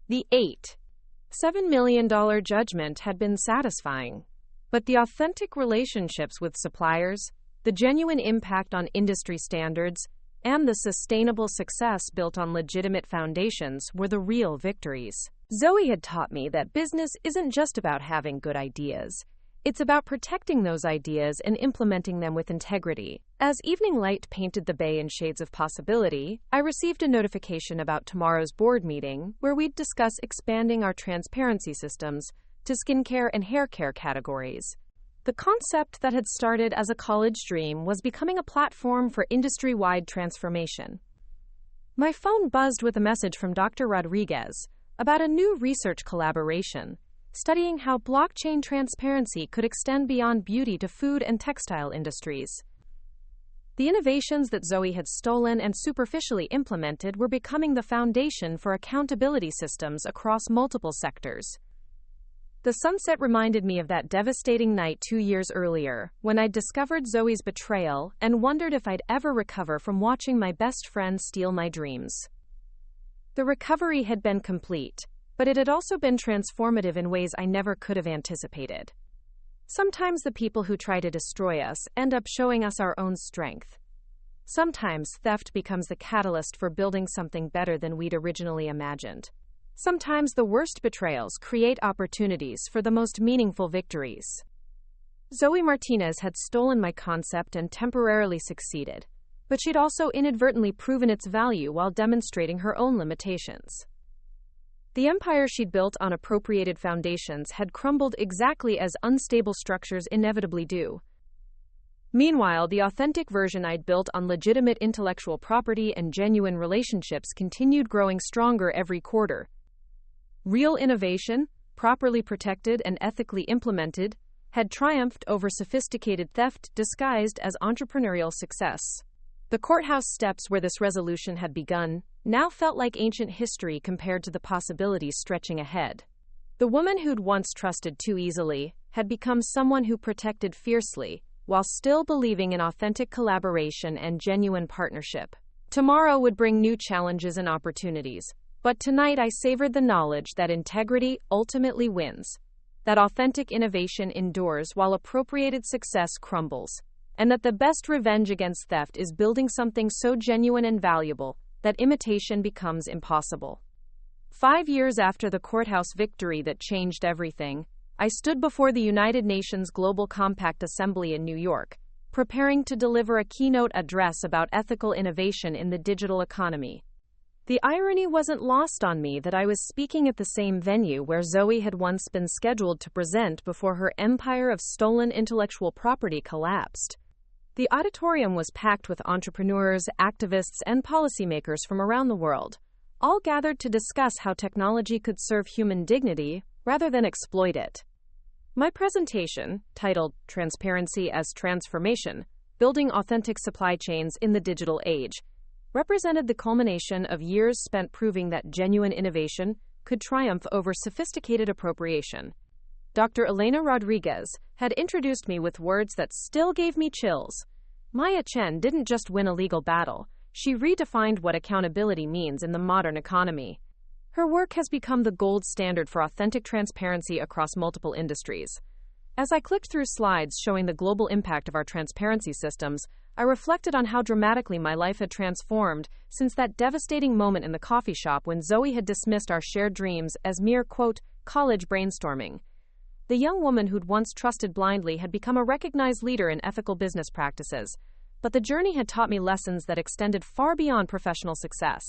The $7 million judgment had been satisfying, but the authentic relationships with suppliers, the genuine impact on industry standards, and the sustainable success built on legitimate foundations were the real victories. Zoe had taught me that business isn't just about having good ideas. It's about protecting those ideas and implementing them with integrity. As evening light painted the bay in shades of possibility, I received a notification about tomorrow's board meeting where we'd discuss expanding our transparency systems to skincare and hair care categories. The concept that had started as a college dream was becoming a platform for industry-wide transformation. My phone buzzed with a message from Dr. Rodriguez about a new research collaboration studying how blockchain transparency could extend beyond beauty to food and textile industries. The innovations that Zoe had stolen and superficially implemented were becoming the foundation for accountability systems across multiple sectors. The sunset reminded me of that devastating night 2 years earlier, when I'd discovered Zoe's betrayal and wondered if I'd ever recover from watching my best friend steal my dreams. The recovery had been complete, but it had also been transformative in ways I never could have anticipated. Sometimes the people who try to destroy us end up showing us our own strength. Sometimes theft becomes the catalyst for building something better than we'd originally imagined. Sometimes the worst betrayals create opportunities for the most meaningful victories. Zoe Martinez had stolen my concept and temporarily succeeded, but she'd also inadvertently proven its value while demonstrating her own limitations. The empire she'd built on appropriated foundations had crumbled exactly as unstable structures inevitably do. Meanwhile, the authentic version I'd built on legitimate intellectual property and genuine relationships continued growing stronger every quarter. Real innovation, properly protected and ethically implemented, had triumphed over sophisticated theft disguised as entrepreneurial success. The courthouse steps where this resolution had begun now felt like ancient history compared to the possibilities stretching ahead. The woman who'd once trusted too easily had become someone who protected fiercely, while still believing in authentic collaboration and genuine partnership. Tomorrow would bring new challenges and opportunities, but tonight I savored the knowledge that integrity ultimately wins, that authentic innovation endures while appropriated success crumbles, and that the best revenge against theft is building something so genuine and valuable that imitation becomes impossible. 5 years after the courthouse victory that changed everything, I stood before the United Nations Global Compact Assembly in New York, preparing to deliver a keynote address about ethical innovation in the digital economy. The irony wasn't lost on me that I was speaking at the same venue where Zoe had once been scheduled to present before her empire of stolen intellectual property collapsed. The auditorium was packed with entrepreneurs, activists, and policymakers from around the world, all gathered to discuss how technology could serve human dignity rather than exploit it. My presentation, titled Transparency as Transformation: Building Authentic Supply Chains in the Digital Age, represented the culmination of years spent proving that genuine innovation could triumph over sophisticated appropriation. Dr. Elena Rodriguez had introduced me with words that still gave me chills. Maya Chen didn't just win a legal battle, she redefined what accountability means in the modern economy. Her work has become the gold standard for authentic transparency across multiple industries. As I clicked through slides showing the global impact of our transparency systems, I reflected on how dramatically my life had transformed since that devastating moment in the coffee shop when Zoe had dismissed our shared dreams as mere, quote, college brainstorming. The young woman who'd once trusted blindly had become a recognized leader in ethical business practices, but the journey had taught me lessons that extended far beyond professional success.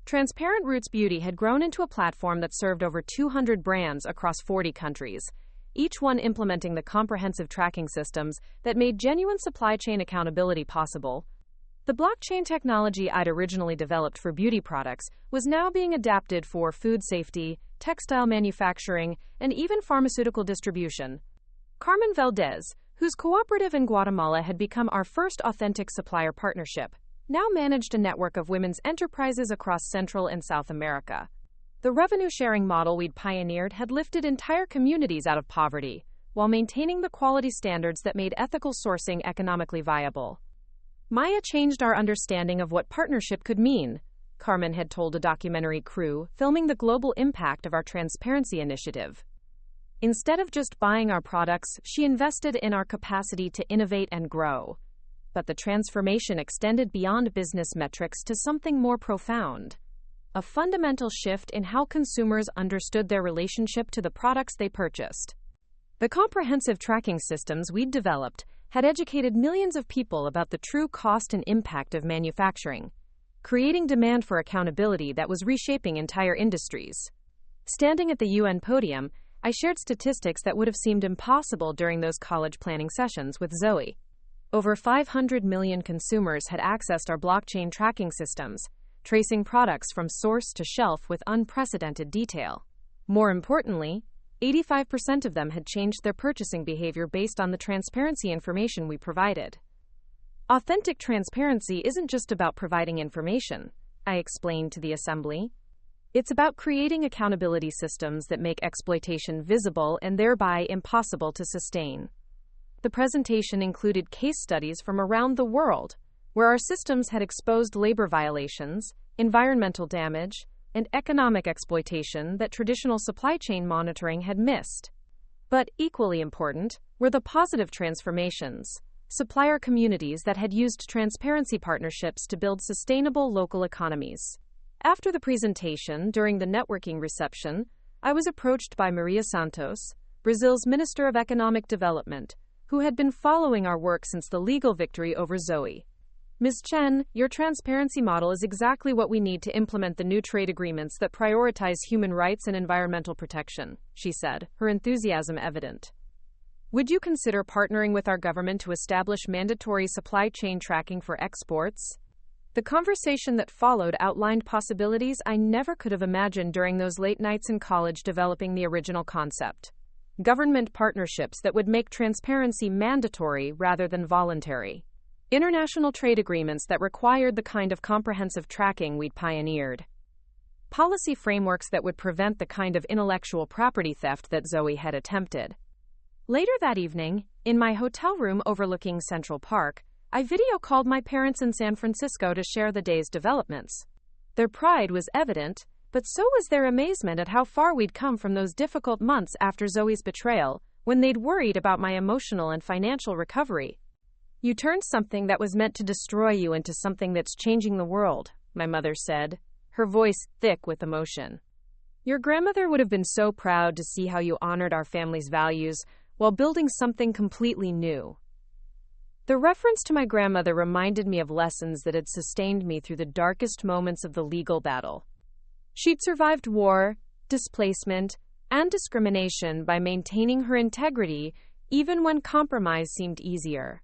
Transparent Roots Beauty had grown into a platform that served over 200 brands across 40 countries, each one implementing the comprehensive tracking systems that made genuine supply chain accountability possible. The blockchain technology I'd originally developed for beauty products was now being adapted for food safety, textile manufacturing, and even pharmaceutical distribution. Carmen Valdez, whose cooperative in Guatemala had become our first authentic supplier partnership, now managed a network of women's enterprises across Central and South America. The revenue-sharing model we'd pioneered had lifted entire communities out of poverty, while maintaining the quality standards that made ethical sourcing economically viable. Maya changed our understanding of what partnership could mean, Carmen had told a documentary crew filming the global impact of our transparency initiative. Instead of just buying our products, she invested in our capacity to innovate and grow. But the transformation extended beyond business metrics to something more profound: a fundamental shift in how consumers understood their relationship to the products they purchased. The comprehensive tracking systems we'd developed had educated millions of people about the true cost and impact of manufacturing, creating demand for accountability that was reshaping entire industries. Standing at the UN podium, I shared statistics that would have seemed impossible during those college planning sessions with Zoe. Over 500 million consumers had accessed our blockchain tracking systems, tracing products from source to shelf with unprecedented detail. More importantly, 85% of them had changed their purchasing behavior based on the transparency information we provided. Authentic transparency isn't just about providing information, I explained to the assembly. It's about creating accountability systems that make exploitation visible and thereby impossible to sustain. The presentation included case studies from around the world, where our systems had exposed labor violations, environmental damage, and economic exploitation that traditional supply chain monitoring had missed. But equally important were the positive transformations, supplier communities that had used transparency partnerships to build sustainable local economies. After the presentation, during the networking reception, I was approached by Maria Santos, Brazil's Minister of Economic Development, who had been following our work since the legal victory over Zoe. Ms. Chen, your transparency model is exactly what we need to implement the new trade agreements that prioritize human rights and environmental protection, she said, her enthusiasm evident. Would you consider partnering with our government to establish mandatory supply chain tracking for exports? The conversation that followed outlined possibilities I never could have imagined during those late nights in college developing the original concept. Government partnerships that would make transparency mandatory rather than voluntary. International trade agreements that required the kind of comprehensive tracking we'd pioneered. Policy frameworks that would prevent the kind of intellectual property theft that Zoe had attempted. Later that evening, in my hotel room overlooking Central Park, I video called my parents in San Francisco to share the day's developments. Their pride was evident, but so was their amazement at how far we'd come from those difficult months after Zoe's betrayal, when they'd worried about my emotional and financial recovery. You turned something that was meant to destroy you into something that's changing the world, my mother said, her voice thick with emotion. Your grandmother would have been so proud to see how you honored our family's values while building something completely new. The reference to my grandmother reminded me of lessons that had sustained me through the darkest moments of the legal battle. She'd survived war, displacement, and discrimination by maintaining her integrity even when compromise seemed easier.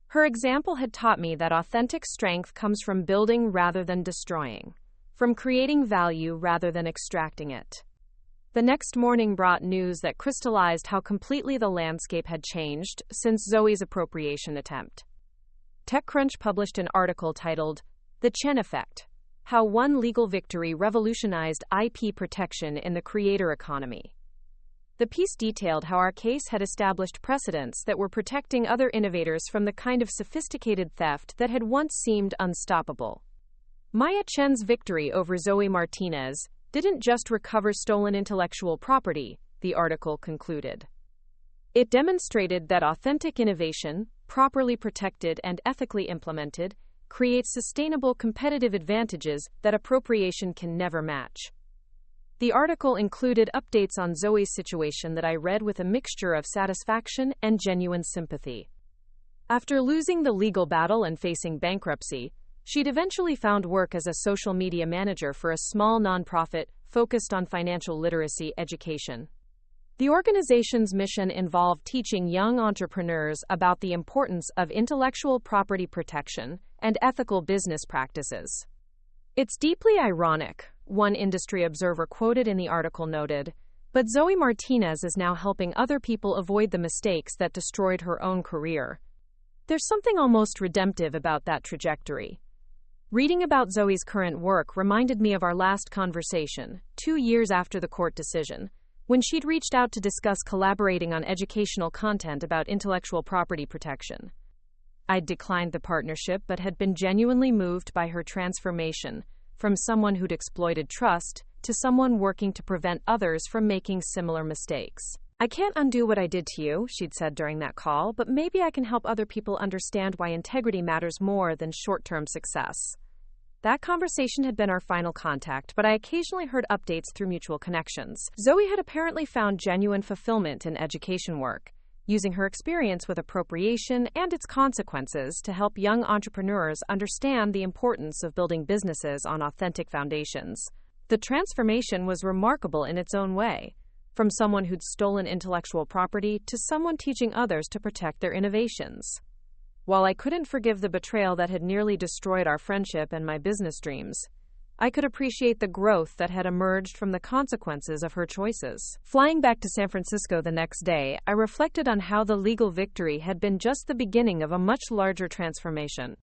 Her example had taught me that authentic strength comes from building rather than destroying, from creating value rather than extracting it. The next morning brought news that crystallized how completely the landscape had changed since Zoe's appropriation attempt. TechCrunch published an article titled, "The Chen Effect: How One Legal Victory Revolutionized IP Protection in the Creator Economy." The piece detailed how our case had established precedents that were protecting other innovators from the kind of sophisticated theft that had once seemed unstoppable. Maya Chen's victory over Zoe Martinez didn't just recover stolen intellectual property, the article concluded. It demonstrated that authentic innovation, properly protected and ethically implemented, creates sustainable competitive advantages that appropriation can never match. The article included updates on Zoe's situation that I read with a mixture of satisfaction and genuine sympathy. After losing the legal battle and facing bankruptcy, she'd eventually found work as a social media manager for a small nonprofit focused on financial literacy education. The organization's mission involved teaching young entrepreneurs about the importance of intellectual property protection and ethical business practices. It's deeply ironic, one industry observer quoted in the article noted, but Zoe Martinez is now helping other people avoid the mistakes that destroyed her own career. There's something almost redemptive about that trajectory. Reading about Zoe's current work reminded me of our last conversation, 2 years after the court decision, when she'd reached out to discuss collaborating on educational content about intellectual property protection. I'd declined the partnership but had been genuinely moved by her transformation, from someone who'd exploited trust to someone working to prevent others from making similar mistakes. "I can't undo what I did to you," she'd said during that call, "but maybe I can help other people understand why integrity matters more than short-term success." That conversation had been our final contact, but I occasionally heard updates through mutual connections. Zoe had apparently found genuine fulfillment in education work, using her experience with appropriation and its consequences to help young entrepreneurs understand the importance of building businesses on authentic foundations. The transformation was remarkable in its own way, from someone who'd stolen intellectual property to someone teaching others to protect their innovations. While I couldn't forgive the betrayal that had nearly destroyed our friendship and my business dreams, I could appreciate the growth that had emerged from the consequences of her choices. Flying back to San Francisco the next day, I reflected on how the legal victory had been just the beginning of a much larger transformation.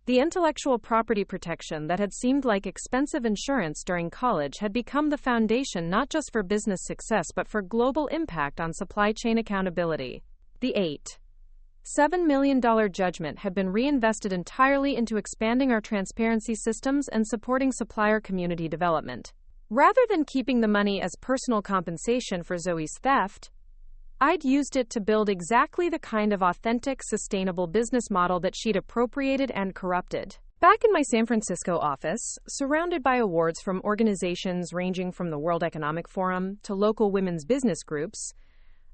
The intellectual property protection that had seemed like expensive insurance during college had become the foundation not just for business success but for global impact on supply chain accountability. The $8.7 million judgment had been reinvested entirely into expanding our transparency systems and supporting supplier community development. Rather than keeping the money as personal compensation for Zoe's theft, I'd used it to build exactly the kind of authentic, sustainable business model that she'd appropriated and corrupted. Back in my San Francisco office, surrounded by awards from organizations ranging from the World Economic Forum to local women's business groups,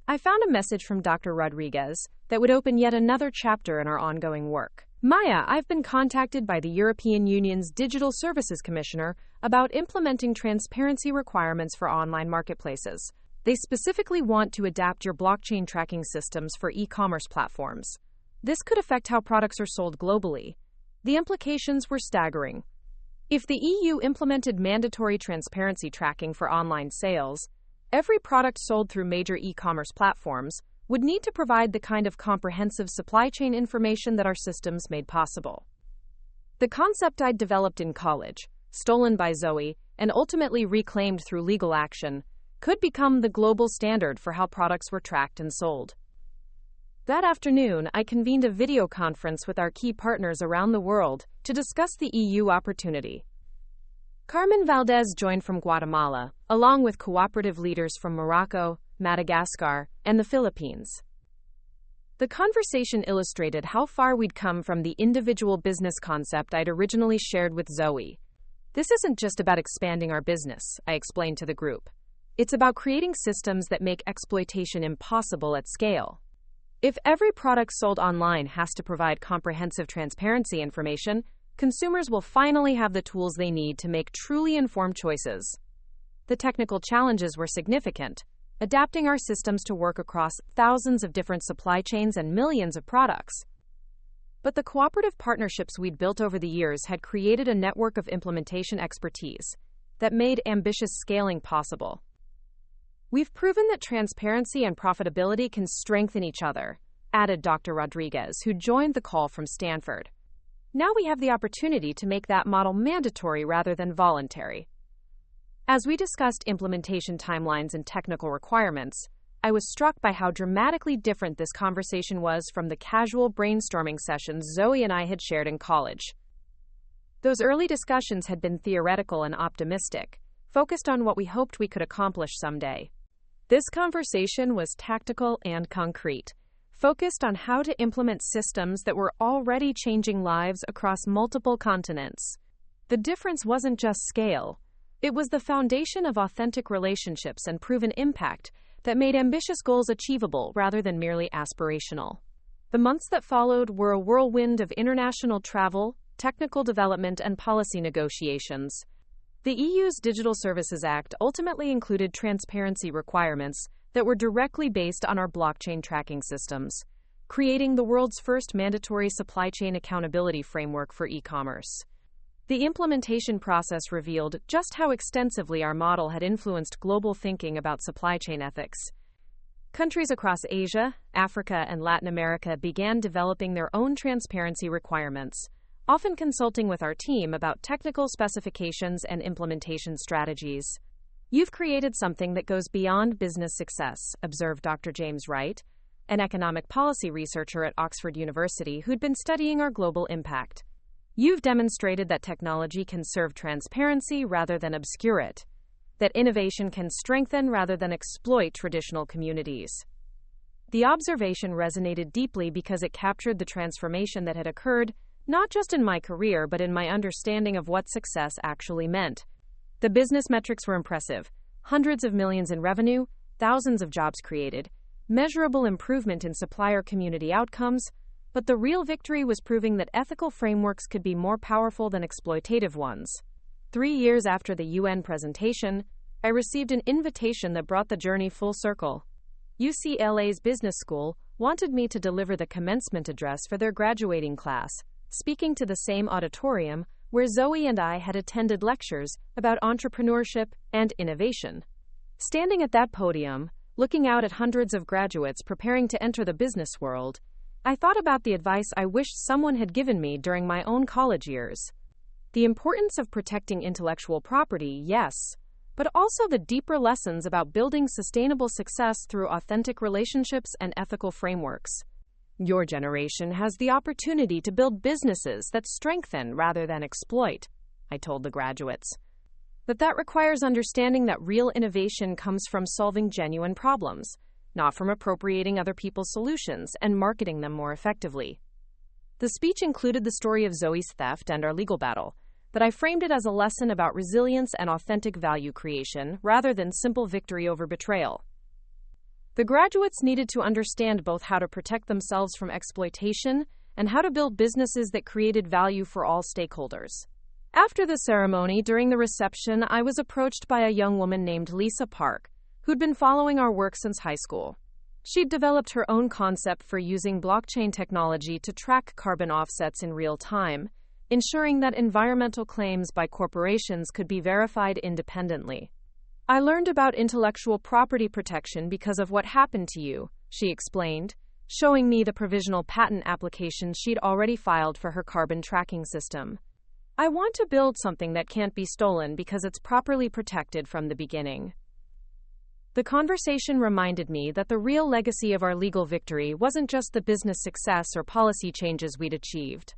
I found a message from Dr. Rodriguez that would open yet another chapter in our ongoing work. Maya, I've been contacted by the European Union's Digital Services Commissioner about implementing transparency requirements for online marketplaces. They specifically want to adapt your blockchain tracking systems for e-commerce platforms. This could affect how products are sold globally. The implications were staggering. If the EU implemented mandatory transparency tracking for online sales, every product sold through major e-commerce platforms would need to provide the kind of comprehensive supply chain information that our systems made possible. The concept I'd developed in college, stolen by Zoe, and ultimately reclaimed through legal action, could become the global standard for how products were tracked and sold. That afternoon, I convened a video conference with our key partners around the world to discuss the EU opportunity. Carmen Valdez joined from Guatemala, along with cooperative leaders from Morocco, Madagascar, and the Philippines. The conversation illustrated how far we'd come from the individual business concept I'd originally shared with Zoe. This isn't just about expanding our business, I explained to the group. It's about creating systems that make exploitation impossible at scale. If every product sold online has to provide comprehensive transparency information, consumers will finally have the tools they need to make truly informed choices. The technical challenges were significant, adapting our systems to work across thousands of different supply chains and millions of products. But the cooperative partnerships we'd built over the years had created a network of implementation expertise that made ambitious scaling possible. We've proven that transparency and profitability can strengthen each other, added Dr. Rodriguez, who joined the call from Stanford. Now we have the opportunity to make that model mandatory rather than voluntary. As we discussed implementation timelines and technical requirements, I was struck by how dramatically different this conversation was from the casual brainstorming sessions Zoe and I had shared in college. Those early discussions had been theoretical and optimistic, focused on what we hoped we could accomplish someday. This conversation was tactical and concrete, focused on how to implement systems that were already changing lives across multiple continents. The difference wasn't just scale. It was the foundation of authentic relationships and proven impact that made ambitious goals achievable rather than merely aspirational. The months that followed were a whirlwind of international travel, technical development, and policy negotiations. The EU's Digital Services Act ultimately included transparency requirements that were directly based on our blockchain tracking systems, creating the world's first mandatory supply chain accountability framework for e-commerce. The implementation process revealed just how extensively our model had influenced global thinking about supply chain ethics. Countries across Asia, Africa, and Latin America began developing their own transparency requirements, often consulting with our team about technical specifications and implementation strategies. You've created something that goes beyond business success, observed Dr. James Wright, an economic policy researcher at Oxford University who'd been studying our global impact. You've demonstrated that technology can serve transparency rather than obscure it, that innovation can strengthen rather than exploit traditional communities. The observation resonated deeply because it captured the transformation that had occurred not just in my career, but in my understanding of what success actually meant. The business metrics were impressive. Hundreds of millions in revenue, thousands of jobs created, measurable improvement in supplier community outcomes, but the real victory was proving that ethical frameworks could be more powerful than exploitative ones. 3 years after the UN presentation, I received an invitation that brought the journey full circle. UCLA's business school wanted me to deliver the commencement address for their graduating class, speaking to the same auditorium where Zoe and I had attended lectures about entrepreneurship and innovation. Standing at that podium, looking out at hundreds of graduates preparing to enter the business world, I thought about the advice I wished someone had given me during my own college years. The importance of protecting intellectual property, yes, but also the deeper lessons about building sustainable success through authentic relationships and ethical frameworks. Your generation has the opportunity to build businesses that strengthen rather than exploit, I told the graduates. But that requires understanding that real innovation comes from solving genuine problems, not from appropriating other people's solutions and marketing them more effectively. The speech included the story of Zoe's theft and our legal battle, but I framed it as a lesson about resilience and authentic value creation rather than simple victory over betrayal. The graduates needed to understand both how to protect themselves from exploitation and how to build businesses that created value for all stakeholders. After the ceremony, during the reception, I was approached by a young woman named Lisa Park, who'd been following our work since high school. She'd developed her own concept for using blockchain technology to track carbon offsets in real time, ensuring that environmental claims by corporations could be verified independently. I learned about intellectual property protection because of what happened to you, she explained, showing me the provisional patent application she'd already filed for her carbon tracking system. I want to build something that can't be stolen because it's properly protected from the beginning. The conversation reminded me that the real legacy of our legal victory wasn't just the business success or policy changes we'd achieved.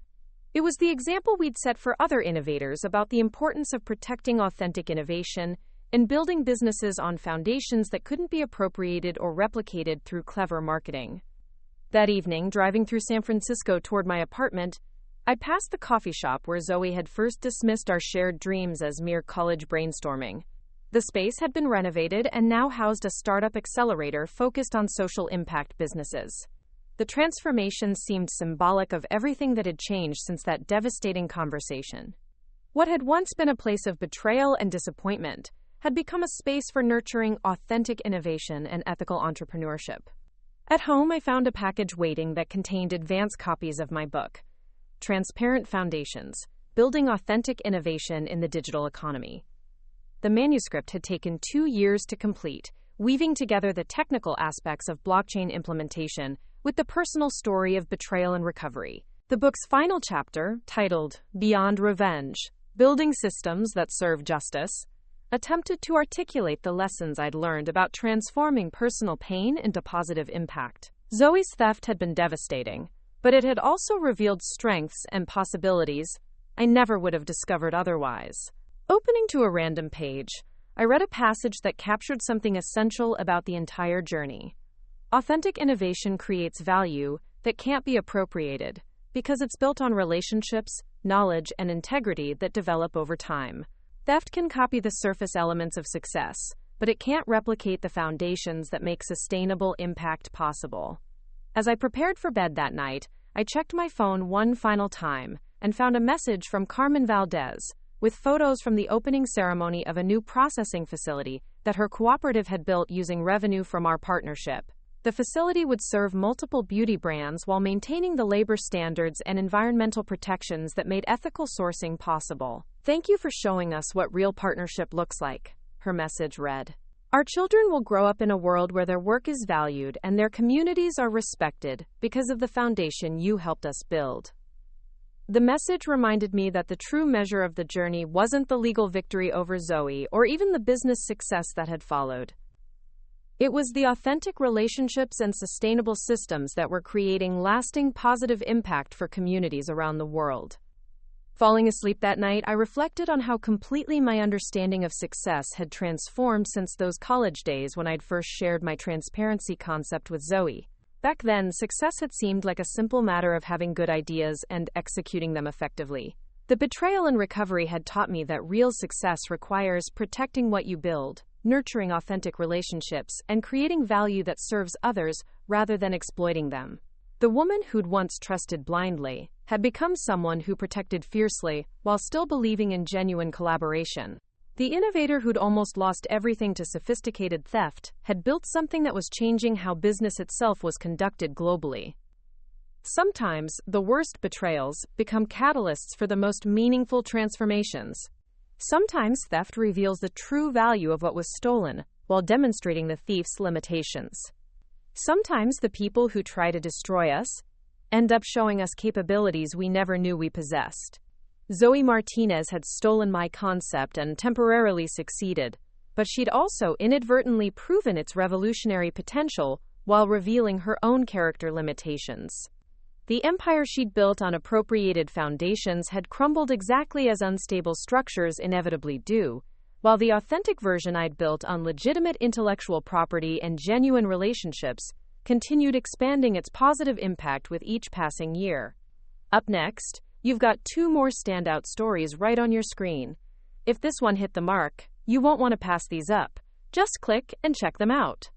It was the example we'd set for other innovators about the importance of protecting authentic innovation and building businesses on foundations that couldn't be appropriated or replicated through clever marketing. That evening, driving through San Francisco toward my apartment, I passed the coffee shop where Zoe had first dismissed our shared dreams as mere college brainstorming. The space had been renovated and now housed a startup accelerator focused on social impact businesses. The transformation seemed symbolic of everything that had changed since that devastating conversation. What had once been a place of betrayal and disappointment had become a space for nurturing authentic innovation and ethical entrepreneurship. At home, I found a package waiting that contained advance copies of my book, Transparent Foundations: Building Authentic Innovation in the Digital Economy. The manuscript had taken 2 years to complete, weaving together the technical aspects of blockchain implementation with the personal story of betrayal and recovery. The book's final chapter, titled Beyond Revenge: Building Systems That Serve Justice, attempted to articulate the lessons I'd learned about transforming personal pain into positive impact. Zoe's theft had been devastating, but it had also revealed strengths and possibilities I never would have discovered otherwise. Opening to a random page, I read a passage that captured something essential about the entire journey. Authentic innovation creates value that can't be appropriated because it's built on relationships, knowledge, and integrity that develop over time. Theft can copy the surface elements of success, but it can't replicate the foundations that make sustainable impact possible. As I prepared for bed that night, I checked my phone one final time and found a message from Carmen Valdez with photos from the opening ceremony of a new processing facility that her cooperative had built using revenue from our partnership. The facility would serve multiple beauty brands while maintaining the labor standards and environmental protections that made ethical sourcing possible. Thank you for showing us what real partnership looks like, her message read. Our children will grow up in a world where their work is valued and their communities are respected because of the foundation you helped us build. The message reminded me that the true measure of the journey wasn't the legal victory over Zoe or even the business success that had followed. It was the authentic relationships and sustainable systems that were creating lasting positive impact for communities around the world. Falling asleep that night, I reflected on how completely my understanding of success had transformed since those college days when I'd first shared my transparency concept with Zoe. Back then, success had seemed like a simple matter of having good ideas and executing them effectively. The betrayal and recovery had taught me that real success requires protecting what you build, nurturing authentic relationships, and creating value that serves others rather than exploiting them. The woman who'd once trusted blindly had become someone who protected fiercely while still believing in genuine collaboration. The innovator who'd almost lost everything to sophisticated theft had built something that was changing how business itself was conducted globally. Sometimes, the worst betrayals become catalysts for the most meaningful transformations. Sometimes theft reveals the true value of what was stolen, while demonstrating the thief's limitations. Sometimes the people who try to destroy us end up showing us capabilities we never knew we possessed. Zoe Martinez had stolen my concept and temporarily succeeded, but she'd also inadvertently proven its revolutionary potential while revealing her own character limitations. The empire she'd built on appropriated foundations had crumbled exactly as unstable structures inevitably do, while the authentic version I'd built on legitimate intellectual property and genuine relationships continued expanding its positive impact with each passing year. Up next, you've got 2 more standout stories right on your screen. If this one hit the mark, you won't want to pass these up. Just click and check them out.